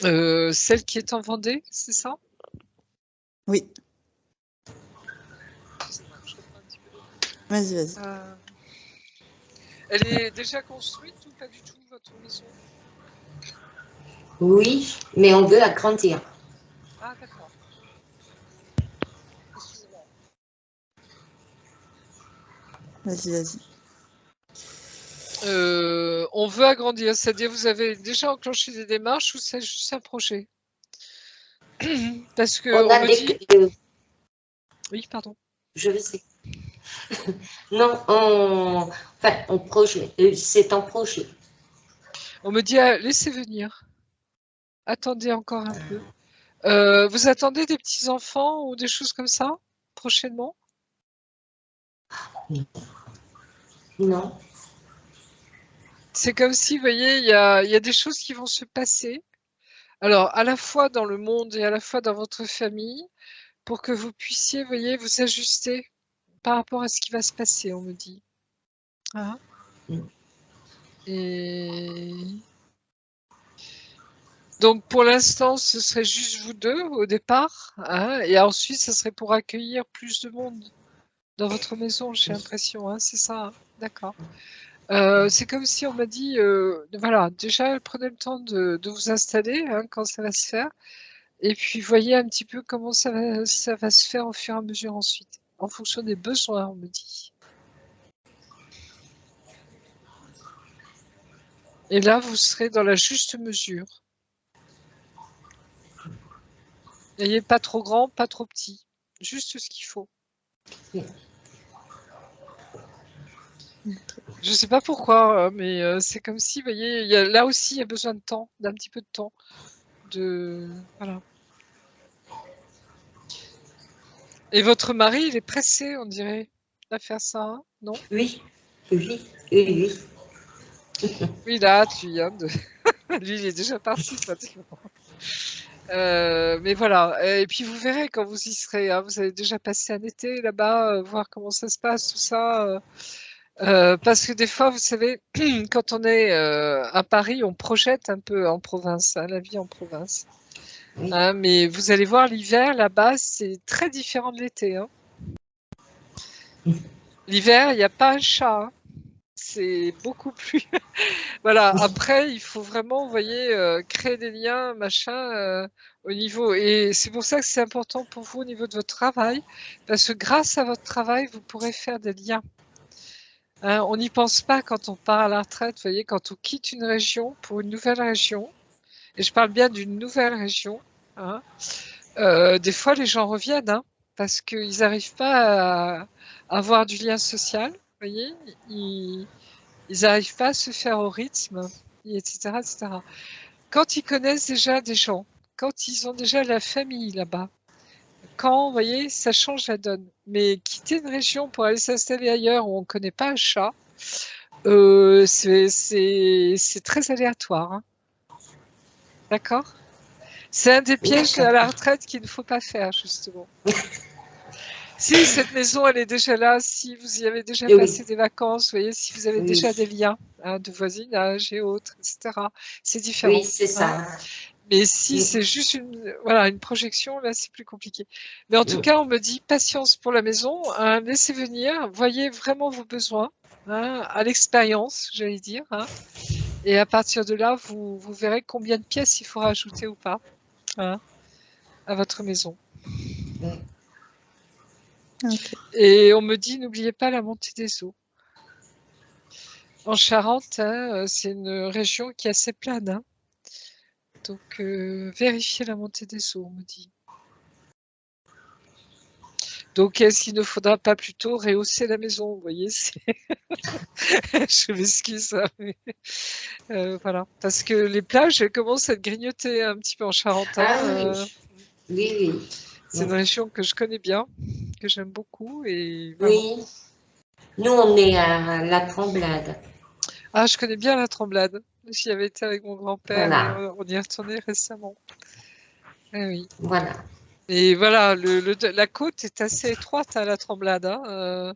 Celle qui est en Vendée, c'est ça? Oui. Vas-y, vas-y. Elle est déjà construite ou pas du tout, votre maison? Oui, mais on veut agrandir. Ah, d'accord. Excusez-moi. Vas-y, vas-y. On veut agrandir, c'est-à-dire vous avez déjà enclenché des démarches ou c'est juste un projet? Parce que On on a me des... dit... Oui, pardon. Je le sais. Non, enfin, on projette. C'est en projet. On me dit, ah, laissez venir. Attendez encore un peu. Vous attendez des petits-enfants ou des choses comme ça, prochainement? Non. C'est comme si, vous voyez, il y a des choses qui vont se passer. Alors, à la fois dans le monde et à la fois dans votre famille, pour que vous puissiez, vous voyez, vous ajuster par rapport à ce qui va se passer, on me dit. Hein? Et donc, pour l'instant, ce serait juste vous deux au départ, hein, et ensuite, ça serait pour accueillir plus de monde dans votre maison, j'ai l'impression, hein, c'est ça, hein, d'accord. C'est comme si on m'a dit, voilà, déjà prenez le temps de vous installer, hein, quand ça va se faire, et puis voyez un petit peu comment ça va se faire au fur et à mesure ensuite, en fonction des besoins, on me dit. Et là, vous serez dans la juste mesure. N'ayez pas trop grand, pas trop petit, juste ce qu'il faut. Je sais pas pourquoi, mais c'est comme si, vous voyez, là aussi, il y a besoin de temps, d'un petit peu de temps, voilà. Et votre mari, il est pressé, on dirait, à faire ça, hein, non? Oui, oui, oui, oui. Oui, il a hâte, lui, hein, lui, il est déjà parti, pratiquement. Mais voilà, et puis vous verrez quand vous y serez, hein, vous avez déjà passé un été là-bas, voir comment ça se passe, tout ça. Parce que des fois, vous savez, quand on est à Paris, on projette un peu en province, hein, la vie en province. Oui. Hein, mais vous allez voir, l'hiver là-bas, c'est très différent de l'été. Hein. L'hiver, il n'y a pas un chat. Hein. C'est beaucoup plus. Voilà. Après, il faut vraiment, vous voyez, créer des liens, machin, au niveau. Et c'est pour ça que c'est important pour vous au niveau de votre travail, parce que grâce à votre travail, vous pourrez faire des liens. Hein, on n'y pense pas quand on part à la retraite, vous voyez, quand on quitte une région pour une nouvelle région, et je parle bien d'une nouvelle région, hein, des fois les gens reviennent, hein, parce qu'ils n'arrivent pas à avoir du lien social, vous voyez, ils n'arrivent pas à se faire au rythme, etc., etc. Quand ils connaissent déjà des gens, quand ils ont déjà la famille là-bas, quand, vous voyez, ça change la donne. Mais quitter une région pour aller s'installer ailleurs où on ne connaît pas un chat, c'est très aléatoire. Hein. D'accord? C'est un des pièges à la retraite qu'il ne faut pas faire, justement. Si cette maison, elle est déjà là, si vous y avez déjà passé des vacances, vous voyez, si vous avez déjà des liens hein, de voisinage et autres, etc., c'est différent. Oui, c'est ça. Hein. Mais si c'est juste une projection, là, c'est plus compliqué. Mais en tout cas, on me dit patience pour la maison, hein, laissez venir, voyez vraiment vos besoins, hein, à l'expérience, j'allais dire. Hein, et à partir de là, vous verrez combien de pièces il faut rajouter ou pas hein, à votre maison. Okay. Et on me dit, n'oubliez pas la montée des eaux. En Charente, hein, c'est une région qui est assez plane. Hein. Donc, vérifiez la montée des eaux, on me dit. Donc, est-ce qu'il ne faudra pas plutôt rehausser la maison? Vous voyez, je m'excuse, hein, mais voilà. Parce que les plages, elles commencent à être grignotées un petit peu en Charente. Hein, oui. C'est une région que je connais bien, que j'aime beaucoup. Et voilà. Oui. Nous, on est à la Tremblade. Ah, je connais bien la Tremblade. J'y avais été avec mon grand-père voilà. et on y est retourné récemment. Eh oui. Voilà. Et voilà, la côte est assez étroite à la Tremblade. Hein,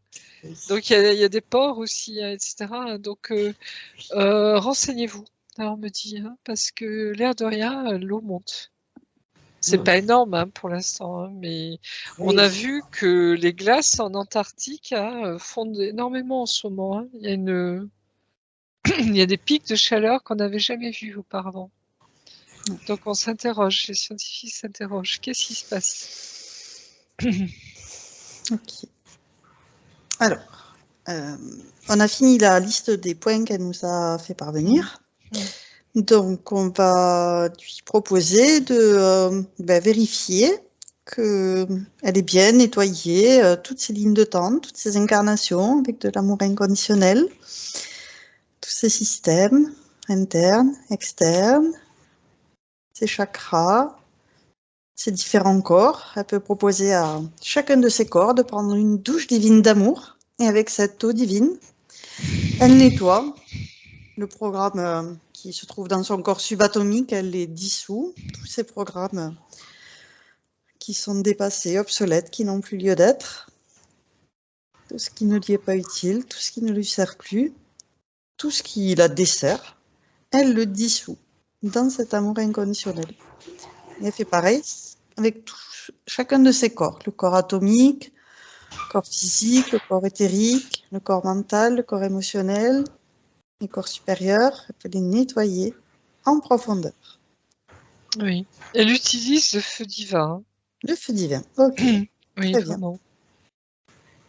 donc, il y a des ports aussi, hein, etc. Donc, renseignez-vous, on me dit, hein, parce que l'air de rien, l'eau monte. C'est pas énorme hein, pour l'instant, hein, mais on a vu que les glaces en Antarctique hein, fondent énormément en ce moment. Hein. Il y a des pics de chaleur qu'on n'avait jamais vus auparavant. Donc on s'interroge, les scientifiques s'interrogent. Qu'est-ce qui se passe? Ok. Alors, on a fini la liste des points qu'elle nous a fait parvenir. Donc, on va lui proposer de vérifier qu'elle est bien nettoyée, toutes ses lignes de temps, toutes ses incarnations avec de l'amour inconditionnel, tous ses systèmes internes, externes, ses chakras, ses différents corps. Elle peut proposer à chacun de ses corps de prendre une douche divine d'amour. Et avec cette eau divine, elle nettoie le programme qui se trouve dans son corps subatomique, elle les dissout, tous ces programmes qui sont dépassés, obsolètes, qui n'ont plus lieu d'être, tout ce qui ne lui est pas utile, tout ce qui ne lui sert plus, tout ce qui la dessert, elle le dissout dans cet amour inconditionnel. Et elle fait pareil avec chacun de ses corps, le corps atomique, le corps physique, le corps éthérique, le corps mental, le corps émotionnel, les corps supérieurs, elle peut les nettoyer en profondeur. Oui. Elle utilise le feu divin. Le feu divin, ok. Oui, Très vraiment.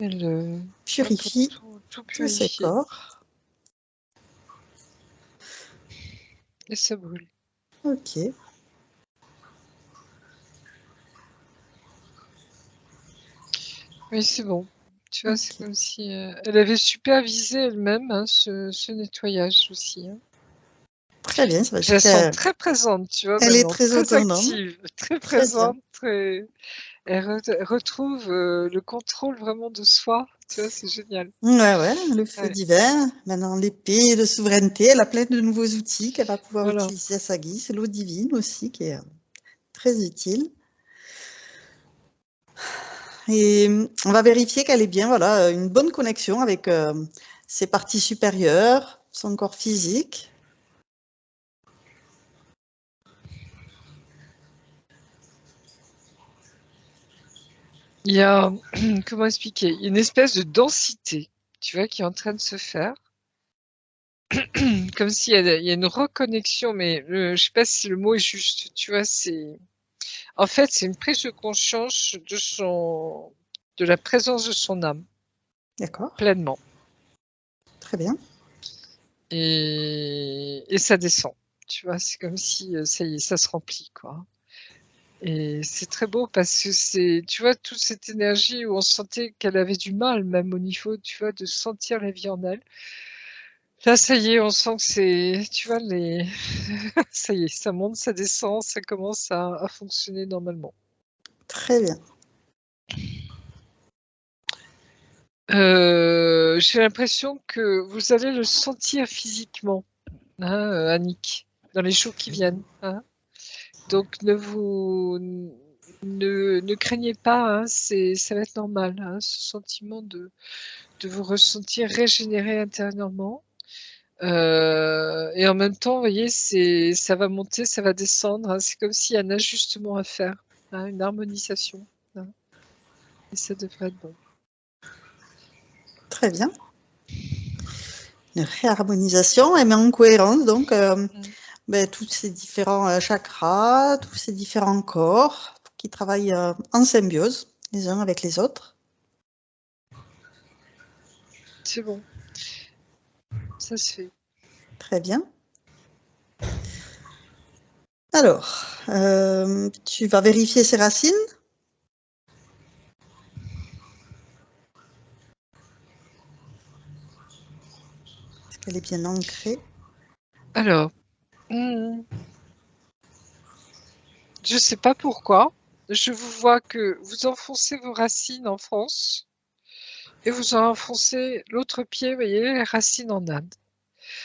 Elle purifie tout tous ces purifier. corps. Et ça brûle. Ok. Oui, c'est bon. Tu vois, c'est comme si elle avait supervisé elle-même ce nettoyage aussi. Hein. Très bien, ça va Je la sens très présente, tu vois, elle est maintenant, très très autonome. active, très Très présente, très... Elle retrouve le contrôle vraiment de soi, tu vois, c'est génial. Ouais, le feu divin. Maintenant, l'épée de souveraineté, elle a plein de nouveaux outils qu'elle va pouvoir utiliser à sa guise. L'eau divine aussi, qui est très utile. Et on va vérifier qu'elle ait bien une bonne connexion avec ses parties supérieures, son corps physique. Il y a, comment expliquer, une espèce de densité, tu vois, qui est en train de se faire. Comme s'il y a une reconnexion, mais je ne sais pas si le mot est juste, tu vois, en fait, c'est une prise de conscience de la présence de son âme. D'accord. Pleinement. Très bien. Et ça descend, tu vois, c'est comme si, ça y est, ça se remplit, quoi. Et c'est très beau parce que c'est, tu vois, toute cette énergie où on sentait qu'elle avait du mal, même au niveau, tu vois, de sentir la vie en elle. Là, ça y est, on sent que c'est, tu vois, ça y est, ça monte, ça descend, ça commence à fonctionner normalement. Très bien. J'ai l'impression que vous allez le sentir physiquement, hein, Annick, dans les jours qui viennent. Hein. Donc, ne craignez pas, hein, ça va être normal, hein, ce sentiment de vous ressentir régénéré intérieurement. Et en même temps, vous voyez, ça va monter, ça va descendre. Hein, c'est comme s'il y a un ajustement à faire, hein, une harmonisation. Hein, et ça devrait être bon. Très bien. Une réharmonisation, elle met en cohérence donc tous ces différents chakras, tous ces différents corps qui travaillent en symbiose les uns avec les autres. C'est bon. Ça se fait. Très bien. Alors, tu vas vérifier ses racines. Est-ce qu'elle est bien ancrée? Alors, je ne sais pas pourquoi. Je vous vois que vous enfoncez vos racines en France et vous enfoncez l'autre pied, vous voyez, les racines en Inde.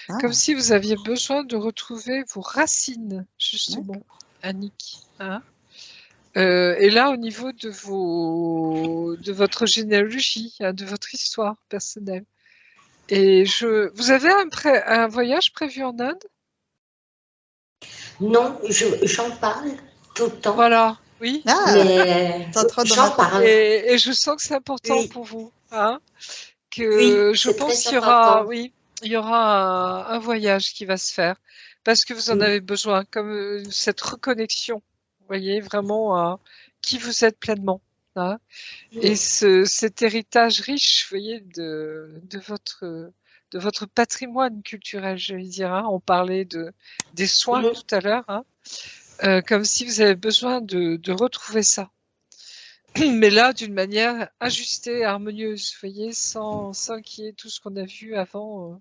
Ah, Comme si vous aviez besoin de retrouver vos racines, justement, Annick. Hein. Et là, au niveau de votre généalogie, hein, de votre histoire personnelle. Et vous avez un voyage prévu en Inde? Non, j'en parle tout le temps. Voilà, oui. Mais j'en parle. Et je sens que c'est important pour vous. Hein, que je pense qu'il y aura un voyage qui va se faire parce que vous en avez besoin, comme cette reconnexion, vous voyez, vraiment à qui vous êtes pleinement. Hein, et cet héritage riche, vous voyez, de votre patrimoine culturel, j'allais dire. Hein. On parlait des soins tout à l'heure, hein, comme si vous avez besoin de retrouver ça. Mais là, d'une manière ajustée, harmonieuse, vous voyez, sans qu'il y ait tout ce qu'on a vu avant.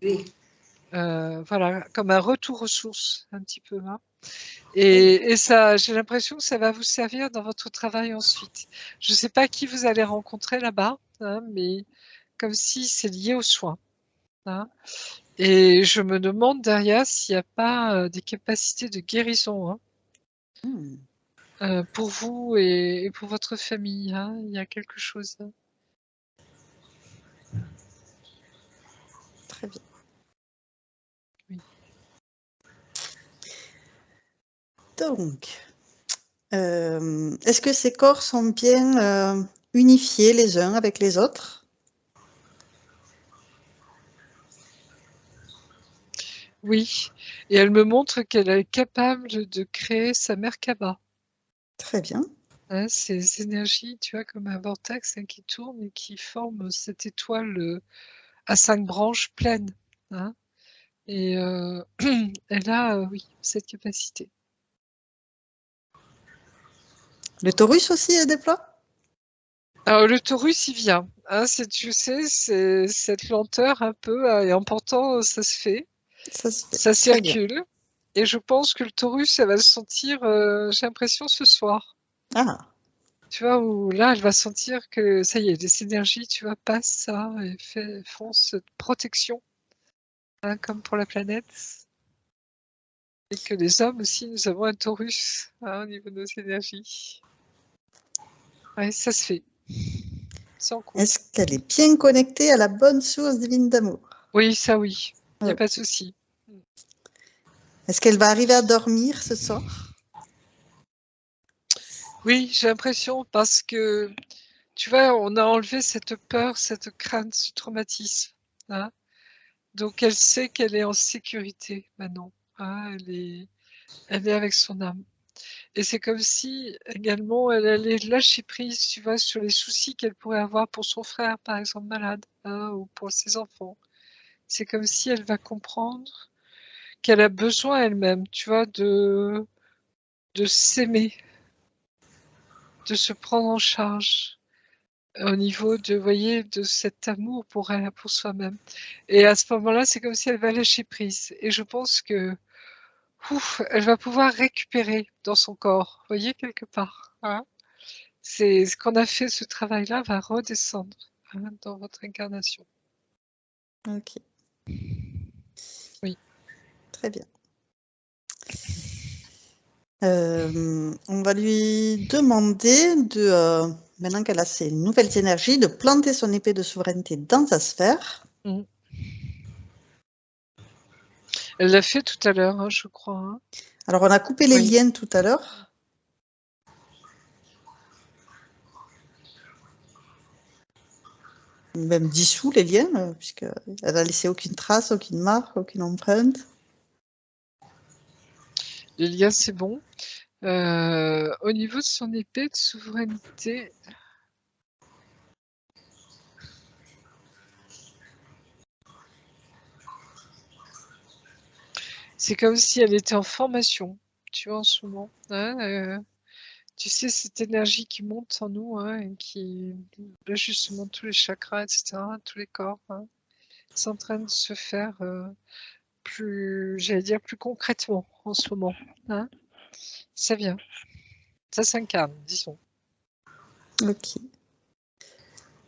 Voilà, comme un retour aux sources, un petit peu. Hein. Et ça, j'ai l'impression que ça va vous servir dans votre travail ensuite. Je ne sais pas qui vous allez rencontrer là-bas, hein, mais comme si c'est lié aux soins. Hein. Et je me demande derrière s'il n'y a pas des capacités de guérison. Hein. Pour vous et pour votre famille, hein, il y a quelque chose. Hein. Très bien. Oui. Donc, est-ce que ces corps sont bien unifiés les uns avec les autres? Oui, et elle me montre qu'elle est capable de créer sa Merkaba. Très bien. Hein, ces énergies, tu vois, comme un vortex hein, qui tourne et qui forme cette étoile à 5 branches pleines. Hein, et elle a, oui, cette capacité. Le Taurus aussi est déploie? Alors, le Taurus, il vient. Hein, tu sais, c'est cette lenteur un peu, et en portant, ça se fait. Ça se fait. Ça Très bien. circule. Et je pense que le Taurus, elle va se sentir, j'ai l'impression, ce soir. Ah, Tu vois, où là, elle va sentir que ça y est, les énergies, tu vois, passent ça et font cette protection, hein, comme pour la planète. Et que les hommes aussi, nous avons un Taurus hein, au niveau de nos énergies. Ouais, ça se fait. C'est en cours. est-ce qu'elle est bien connectée à la bonne source divine d'amour? Oui, ça oui. Il n'y a pas de souci. Est-ce qu'elle va arriver à dormir ce soir? Oui, j'ai l'impression parce que, tu vois, on a enlevé cette peur, cette crainte, ce traumatisme. Hein. Donc, elle sait qu'elle est en sécurité maintenant. Hein. Elle est avec son âme. Et c'est comme si, également, elle allait lâcher prise, tu vois, sur les soucis qu'elle pourrait avoir pour son frère, par exemple, malade, hein, ou pour ses enfants. C'est comme si elle va comprendre qu'elle a besoin elle-même, tu vois, de s'aimer, de se prendre en charge au niveau de, voyez, de cet amour pour elle, pour soi-même. Et à ce moment-là, c'est comme si elle va lâcher prise. Et je pense que, elle va pouvoir récupérer dans son corps, voyez, quelque part. Hein. C'est ce qu'on a fait, ce travail-là va redescendre hein, dans votre incarnation. Ok. Oui. Très bien. On va lui demander de, maintenant qu'elle a ses nouvelles énergies, de planter son épée de souveraineté dans sa sphère. Mmh. Elle l'a fait tout à l'heure, hein, je crois. Hein. Alors, on a coupé les Oui. liens tout à l'heure. Même dissous les liens, puisqu'elle n'a laissé aucune trace, aucune marque, aucune empreinte. Les liens, c'est bon. Au niveau de son épée de souveraineté, c'est comme si elle était en formation, tu vois, en ce moment. Hein, tu sais, cette énergie qui monte en nous hein, et qui justement tous les chakras, etc., tous les corps, hein, c'est en train de se faire plus, j'allais dire, plus concrètement en ce moment. Hein. Ça vient. Ça s'incarne, disons. Ok.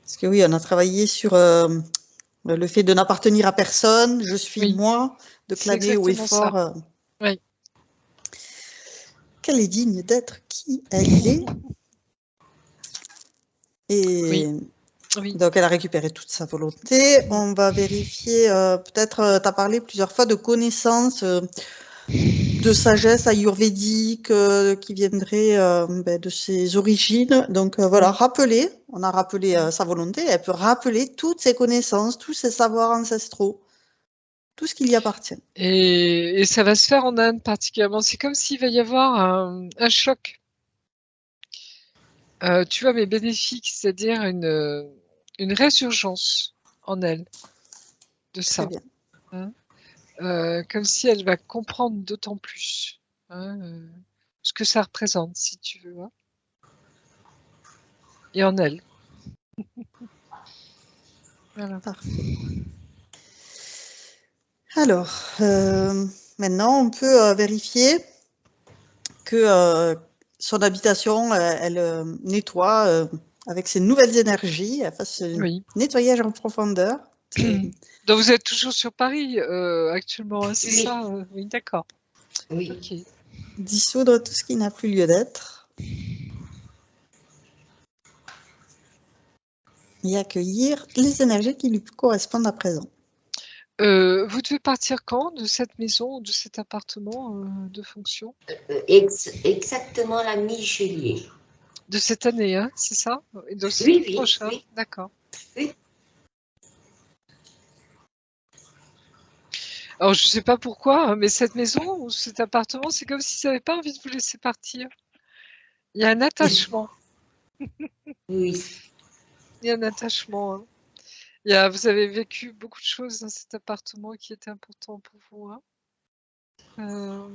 Parce que oui, on a travaillé sur le fait de n'appartenir à personne, je suis Oui. moi, de clamer haut et fort Oui. qu'elle est digne d'être qui elle est. Et Oui. Oui. donc, elle a récupéré toute sa volonté. On va vérifier, peut-être, tu as parlé plusieurs fois de connaissances, de sagesse ayurvédique qui viendrait de ses origines. Donc, voilà, rappeler, on a rappelé sa volonté, elle peut rappeler toutes ses connaissances, tous ses savoirs ancestraux, tout ce qui lui appartient. Et ça va se faire en Inde particulièrement. C'est comme s'il va y avoir un choc. tu vois, mais bénéfique, c'est-à-dire une résurgence en elle de Très ça. bien. Hein. Comme si elle va comprendre d'autant plus hein, ce que ça représente, si tu veux. Hein. Et en elle. Voilà. Parfait. Alors, maintenant, on peut vérifier que son habitation, elle nettoie avec ses nouvelles énergies, elle fasse un Oui. nettoyage en profondeur. Donc vous êtes toujours sur Paris actuellement, hein, c'est Oui. ça Oui, d'accord. Oui. Ok. Dissoudre tout ce qui n'a plus lieu d'être. Et accueillir les énergies qui lui correspondent à présent. Vous devez partir quand de cette maison, de cet appartement de fonction? Exactement la mi-juillet. De cette année, hein, c'est ça? Et donc c'est Oui, tout oui, proche, hein? oui. D'accord. Oui. Alors je sais pas pourquoi, hein, mais cette maison ou cet appartement, c'est comme si ça n'avait pas envie de vous laisser partir. Il y a un attachement. Oui. Il y a un attachement. Hein. Vous avez vécu beaucoup de choses dans cet appartement qui étaient importants pour vous. Hein.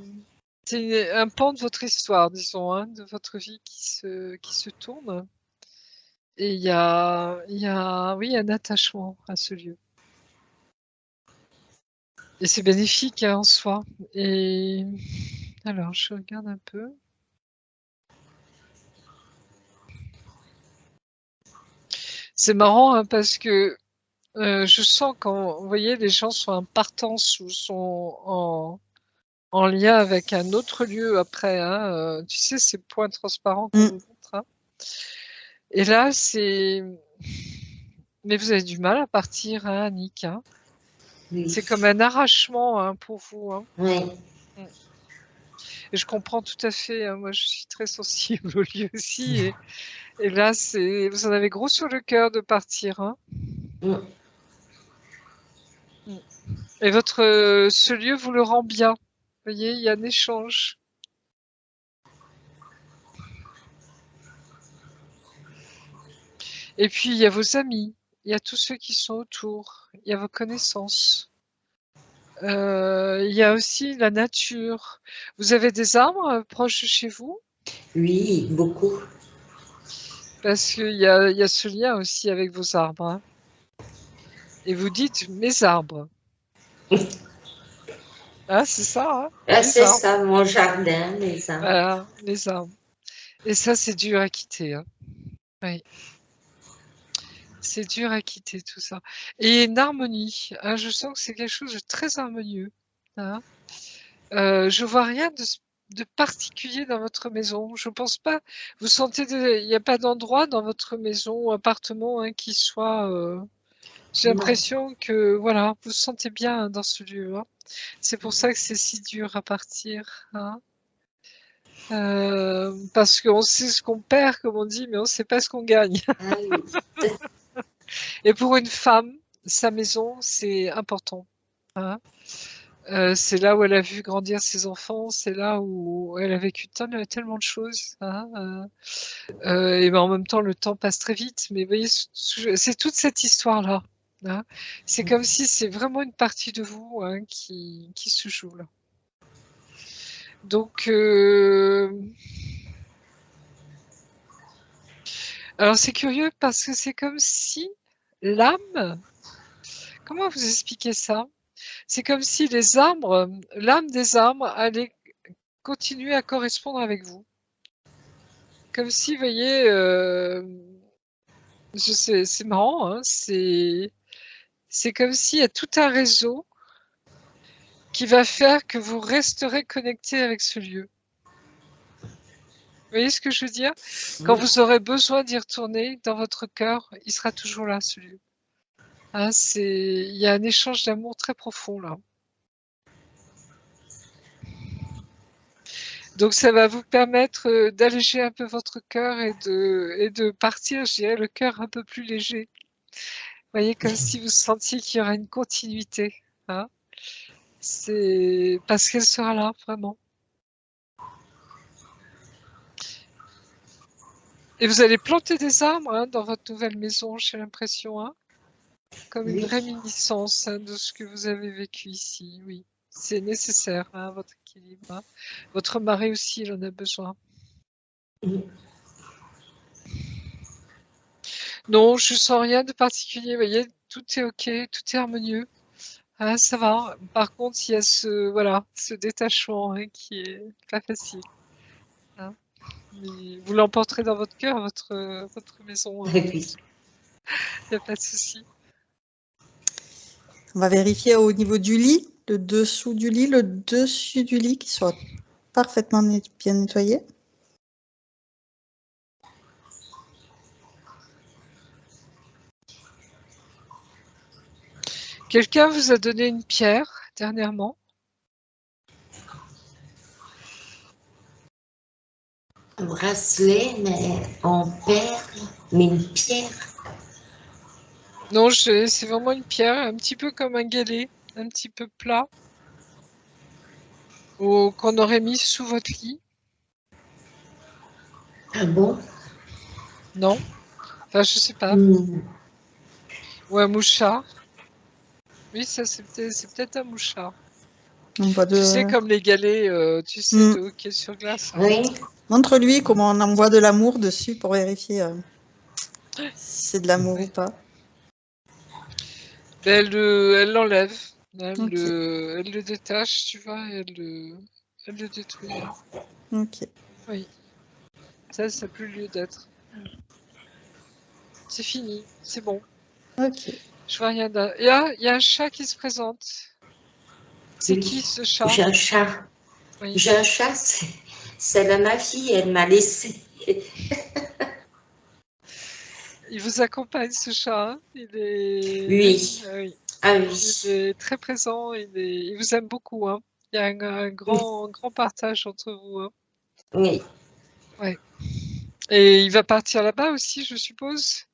C'est un pan de votre histoire, disons, hein, de votre vie qui se tourne. Et il y a, oui, un attachement à ce lieu. Et c'est bénéfique hein, en soi. Et alors, je regarde un peu. C'est marrant hein, parce que je sens quand, vous voyez, les gens sont en partance ou sont en lien avec un autre lieu après. Hein, tu sais, ces points transparents qu'on nous montre. Hein. Et là, c'est... Mais vous avez du mal à partir, hein, Annick. Hein. Oui. C'est comme un arrachement hein, pour vous. Hein. Oui. Et je comprends tout à fait. Hein, moi, je suis très sensible au lieu aussi. Et là, vous en avez gros sur le cœur de partir. Hein. Et ce lieu vous le rend bien. Vous voyez, il y a un échange. Et puis, il y a vos amis. Il y a tous ceux qui sont autour. Il y a vos connaissances. Il y a aussi la nature. Vous avez des arbres proches de chez vous? Oui, beaucoup. Parce qu'il y a ce lien aussi avec vos arbres. Hein. Et vous dites mes arbres. Ah, c'est ça, hein Ah, les c'est arbres. ça, mon jardin, les arbres. Voilà, les arbres. Et ça, c'est dur à quitter. Hein. Oui. C'est dur à quitter tout ça. Et une harmonie. Hein, je sens que c'est quelque chose de très harmonieux. Hein. Je vois rien de particulier dans votre maison. Je pense pas. Vous sentez, il n'y a pas d'endroit dans votre maison ou appartement hein, qui soit. J'ai Non. l'impression que voilà, vous vous sentez bien hein, dans ce lieu. Hein. C'est pour ça que c'est si dur à partir. Hein. Parce qu'on sait ce qu'on perd, comme on dit, mais on ne sait pas ce qu'on gagne. Ah oui. Et pour une femme, sa maison, c'est important. Hein. C'est là où elle a vu grandir ses enfants, c'est là où elle a vécu tellement de choses. Hein, et ben en même temps, le temps passe très vite. Mais vous voyez, c'est toute cette histoire-là. Hein. C'est comme si c'est vraiment une partie de vous hein, qui se joue là. Donc, alors c'est curieux parce que c'est comme si l'âme, comment vous expliquer ça? C'est comme si les arbres, l'âme des arbres allait continuer à correspondre avec vous. Comme si, vous voyez, c'est marrant, hein, c'est comme s'il y a tout un réseau qui va faire que vous resterez connecté avec ce lieu. Vous voyez ce que je veux dire? Quand vous aurez besoin d'y retourner, dans votre cœur, il sera toujours là, ce lieu. Hein, il y a un échange d'amour très profond là. Donc ça va vous permettre d'alléger un peu votre cœur et de partir, je dirais, le cœur un peu plus léger. Vous voyez, comme si vous sentiez qu'il y aura une continuité. Hein. C'est parce qu'elle sera là, vraiment. Et vous allez planter des arbres hein, dans votre nouvelle maison, j'ai l'impression, hein, comme une Oui. réminiscence hein, de ce que vous avez vécu ici. Oui, c'est nécessaire, hein, votre équilibre. Hein. Votre mari aussi, il en a besoin. Non, je sens rien de particulier. Vous voyez, tout est OK, tout est harmonieux. Ah, ça va. Par contre, il y a ce détachement hein, qui est pas facile. Hein. Mais vous l'emporterez dans votre cœur, votre maison. Hein. Oui. Il n'y a pas de souci. On va vérifier au niveau du lit, le dessous du lit, le dessus du lit qui soit parfaitement bien nettoyé. Quelqu'un vous a donné une pierre dernièrement? Un bracelet, mais en perle, mais une pierre. Non, c'est vraiment une pierre, un petit peu comme un galet, un petit peu plat, qu'on aurait mis sous votre lit. Ah bon? Non? Enfin, je sais pas. Ou un mouchard. Oui, ça, c'est peut-être un mouchard. On voit Tu sais, comme les galets, tu sais, de hockey sur glace. Hein. Oui. Montre-lui comment on envoie de l'amour dessus pour vérifier si c'est de l'amour ou pas. Ben, elle l'enlève. Elle, Ok. elle le détache, tu vois, et elle le détruit. Hein. Ok. Oui. Ça n'a plus lieu d'être. C'est fini, c'est bon. Ok. Je vois rien d'autre. Il y a un chat qui se présente. C'est Oui. qui ce chat? J'ai un chat. Oui. J'ai un chat, c'est ma fille, elle m'a laissé. Il vous accompagne ce chat? Hein il est... Oui. Ah oui. Ah Il oui. est très présent, il vous aime beaucoup. Hein. Il y a un grand partage entre vous. Hein. Oui. Ouais. Et il va partir là-bas aussi, je suppose?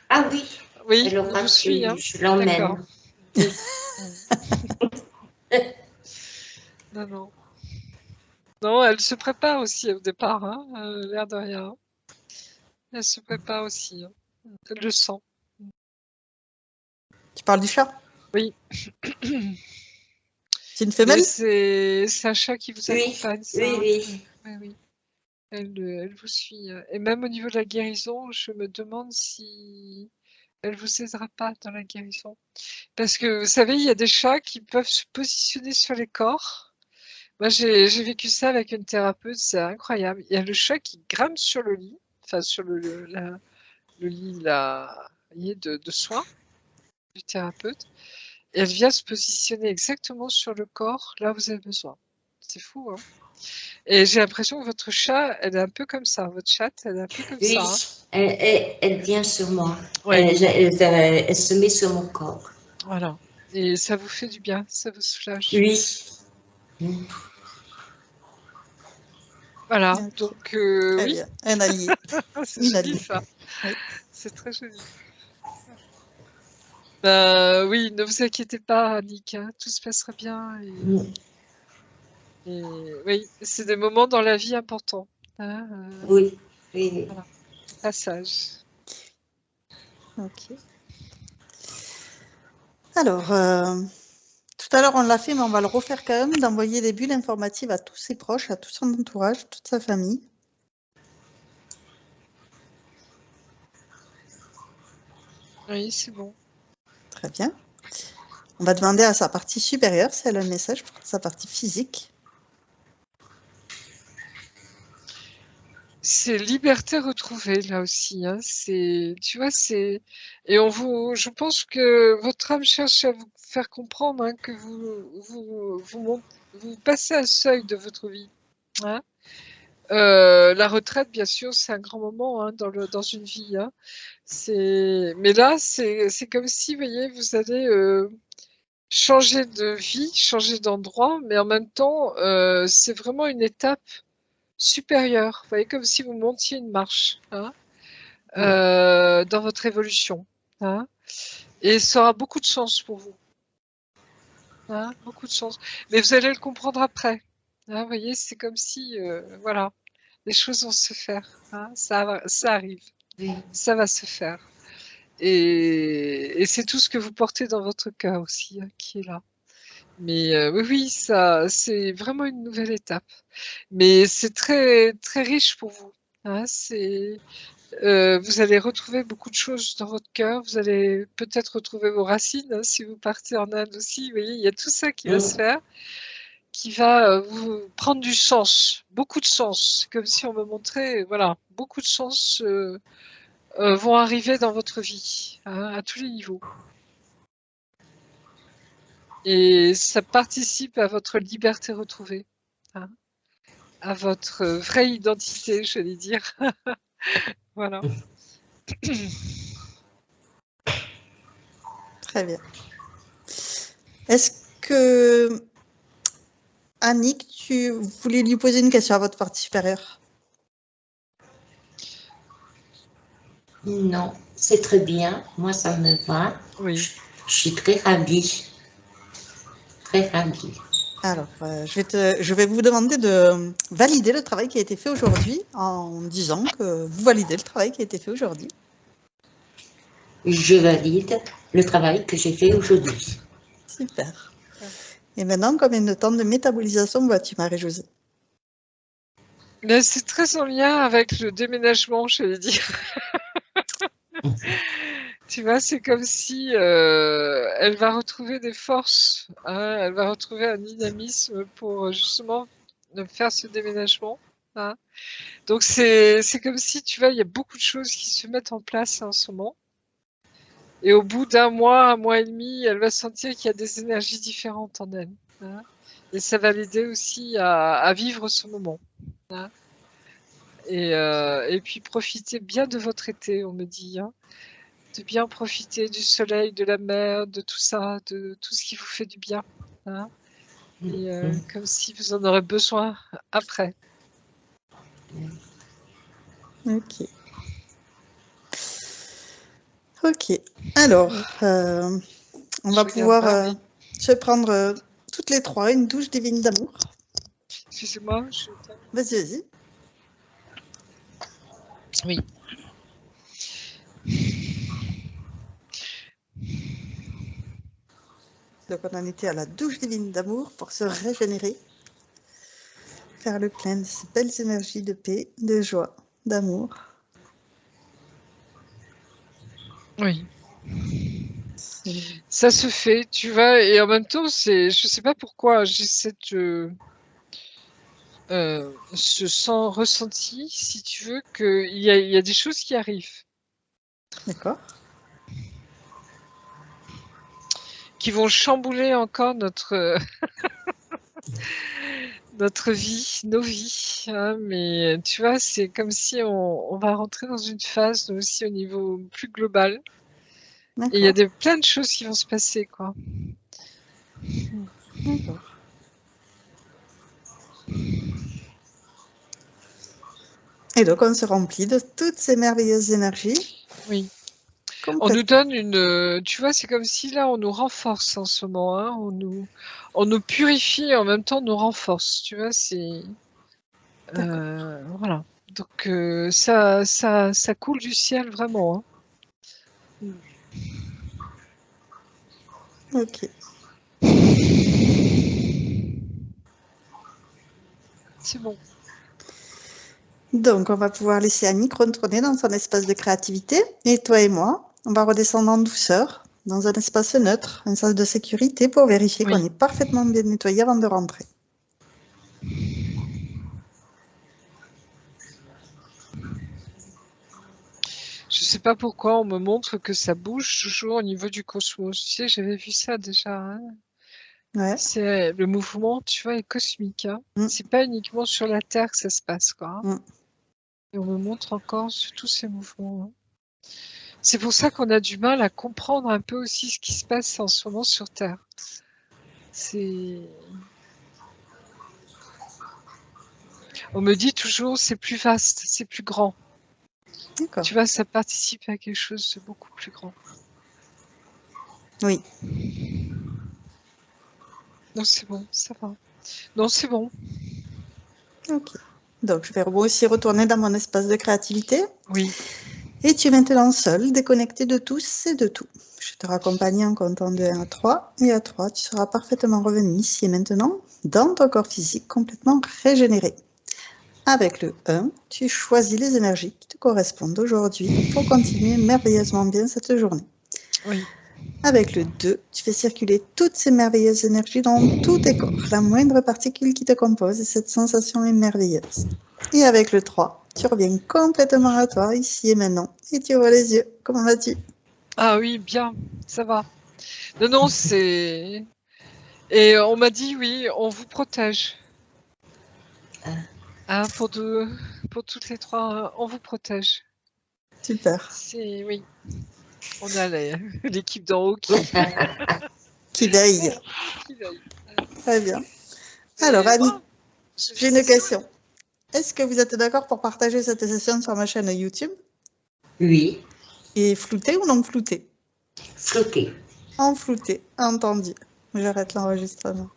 Ah oui. Oui, Elle il aura vous suit. Hein. je D'accord. l'emmène. Oui. Non, non. Non, elle se prépare aussi au départ, hein, l'air de rien. Elle se prépare aussi. Hein. Elle le sent. Tu parles du chat? Oui. C'est une femelle? C'est un chat qui vous Oui. accompagne, ça. Oui, Hein. oui. Oui, oui. Elle vous suit. Et même au niveau de la guérison, je me demande si elle vous aidera pas dans la guérison. Parce que, vous savez, il y a des chats qui peuvent se positionner sur les corps. Moi, j'ai vécu ça avec une thérapeute, c'est incroyable. Il y a le chat qui grimpe sur le lit, enfin sur le lit là, vous voyez, de soins du thérapeute, et elle vient se positionner exactement sur le corps là où vous avez besoin. C'est fou, hein. Et j'ai l'impression que votre chat, elle est un peu comme ça. Votre chatte, elle est un peu comme Oui. ça. Hein. Elle vient sur moi. Ouais. Elle se met sur mon corps. Voilà. Et ça vous fait du bien, ça vous soulage. Oui. Voilà. Ok. Donc, Très oui, bien. Un allié. c'est Une joli alliée. ça. Oui. C'est très joli. Oui, ne vous inquiétez pas, Annick, hein, tout se passera bien. Et oui, c'est des moments dans la vie importants. Hein, Oui. Oui. voilà. Passage. Ok. Alors, tout à l'heure on l'a fait, mais on va le refaire quand même, d'envoyer des bulles informatives à tous ses proches, à tout son entourage, toute sa famille. Oui, c'est bon. Très bien. On va demander à sa partie supérieure si elle a un message pour sa partie physique. C'est liberté retrouvée là aussi. Hein. Tu vois, et je pense que votre âme cherche à vous faire comprendre hein, que vous passez un seuil de votre vie. Hein. La retraite, bien sûr, c'est un grand moment hein, dans une vie. Hein. Mais là, c'est comme si, vous voyez, vous allez changer de vie, changer d'endroit, mais en même temps, c'est vraiment une étape supérieure. Vous voyez, comme si vous montiez une marche hein, dans votre évolution. Hein, et ça aura beaucoup de chance pour vous. Hein, beaucoup de chance. Mais vous allez le comprendre après. Hein, vous voyez, c'est comme si, voilà, les choses vont se faire. Hein, ça arrive, Oui. ça va se faire. Et c'est tout ce que vous portez dans votre cœur aussi, hein, qui est là. Mais oui, ça, c'est vraiment une nouvelle étape. Mais c'est très, très riche pour vous. Hein, vous allez retrouver beaucoup de choses dans votre cœur. Vous allez peut-être retrouver vos racines, hein, si vous partez en Inde aussi. Vous voyez, il y a tout ça qui va se faire, qui va vous prendre du sens, beaucoup de sens. Comme si on me montrait, voilà, beaucoup de sens vont arriver dans votre vie, hein, à tous les niveaux. Et ça participe à votre liberté retrouvée, hein, à votre vraie identité, j'allais dire. Voilà. Très bien. Est-ce que, Annick, tu voulais lui poser une question à votre partie supérieure? Non, c'est très bien. Moi, ça me va. Oui. Je suis très ravie. Très ravie. Alors, je vais vous demander de valider le travail qui a été fait aujourd'hui en disant que vous validez le travail qui a été fait aujourd'hui. Je valide le travail que j'ai fait aujourd'hui. Super. Et maintenant, combien de temps de métabolisation vois-tu, Marie-Josée? Mais c'est très en lien avec le déménagement, j'allais dire. Tu vois, c'est comme si elle va retrouver des forces, hein, elle va retrouver un dynamisme pour justement faire ce déménagement. Hein. Donc c'est comme si, tu vois, il y a beaucoup de choses qui se mettent en place en ce moment. Et au bout d'un mois et demi, elle va sentir qu'il y a des énergies différentes en elle. Hein. Et ça va l'aider aussi à vivre ce moment. Hein. Et puis profitez bien de votre été, on me dit. Hein. De bien profiter du soleil, de la mer, de tout ça, de tout ce qui vous fait du bien. Hein. Et comme si vous en aurez besoin après. Ok. Ok. Alors, on va pouvoir se prendre toutes les trois une douche divine d'amour. Excusez-moi. Vas-y, vas-y. Oui. Donc, on en était à la douche divine d'amour pour se régénérer, faire le plein de ces belles énergies de paix, de joie, d'amour. Oui. Ça se fait, tu vois, et en même temps, je sais pas pourquoi j'ai ce ressenti, si tu veux, qu'il y a des choses qui arrivent. D'accord. Qui vont chambouler encore notre vie, nos vies. Hein, mais tu vois, c'est comme si on va rentrer dans une phase aussi au niveau plus global. Et il y a plein de choses qui vont se passer, quoi. D'accord. Et donc, on se remplit de toutes ces merveilleuses énergies. Oui. On nous donne tu vois, c'est comme si là, on nous renforce en ce moment. Hein, on nous purifie et en même temps, on nous renforce. Tu vois, c'est. Voilà. Donc, ça coule du ciel vraiment. Hein. Ok. C'est bon. Donc, on va pouvoir laisser Annick retourner dans son espace de créativité. Et toi et moi, on va redescendre en douceur, dans un espace neutre, un sens de sécurité pour vérifier qu'on est parfaitement bien nettoyé avant de rentrer. Je sais pas pourquoi on me montre que ça bouge toujours au niveau du cosmos. Tu sais, j'avais vu ça déjà. Hein. Ouais. C'est le mouvement, tu vois, est cosmique. Hein. C'est pas uniquement sur la Terre que ça se passe, quoi. Hein. Et on me montre encore sur tous ces mouvements. Hein. C'est pour ça qu'on a du mal à comprendre un peu aussi ce qui se passe en ce moment sur Terre. On me dit toujours c'est plus vaste, c'est plus grand. Tu vois, ça participe à quelque chose de beaucoup plus grand. Oui. Non, c'est bon, ça va. Non, c'est bon. Ok. Donc, je vais aussi retourner dans mon espace de créativité. Oui. Et tu es maintenant seul, déconnecté de tous et de tout. Je te raccompagne en comptant de 1 à 3. Et à 3, tu seras parfaitement revenu ici et maintenant, dans ton corps physique, complètement régénéré. Avec le 1, tu choisis les énergies qui te correspondent aujourd'hui pour continuer merveilleusement bien cette journée. Oui. Avec le 2, tu fais circuler toutes ces merveilleuses énergies dans tous tes corps. La moindre particule qui te compose, et cette sensation est merveilleuse. Et avec le 3, tu reviens complètement à toi, ici et maintenant. Et tu ouvres les yeux. Comment vas-tu? Ah oui, bien, ça va. Non, c'est... Et on m'a dit, oui, on vous protège. Hein, pour toutes les 3, on vous protège. Super. Oui. On a l'équipe d'en haut qui veille. Très bien. Alors, Annie, j'ai une question. Est-ce que vous êtes d'accord pour partager cette session sur ma chaîne YouTube? Oui. Et flouté ou non flouté? Flouté. En flouté, entendu. J'arrête l'enregistrement.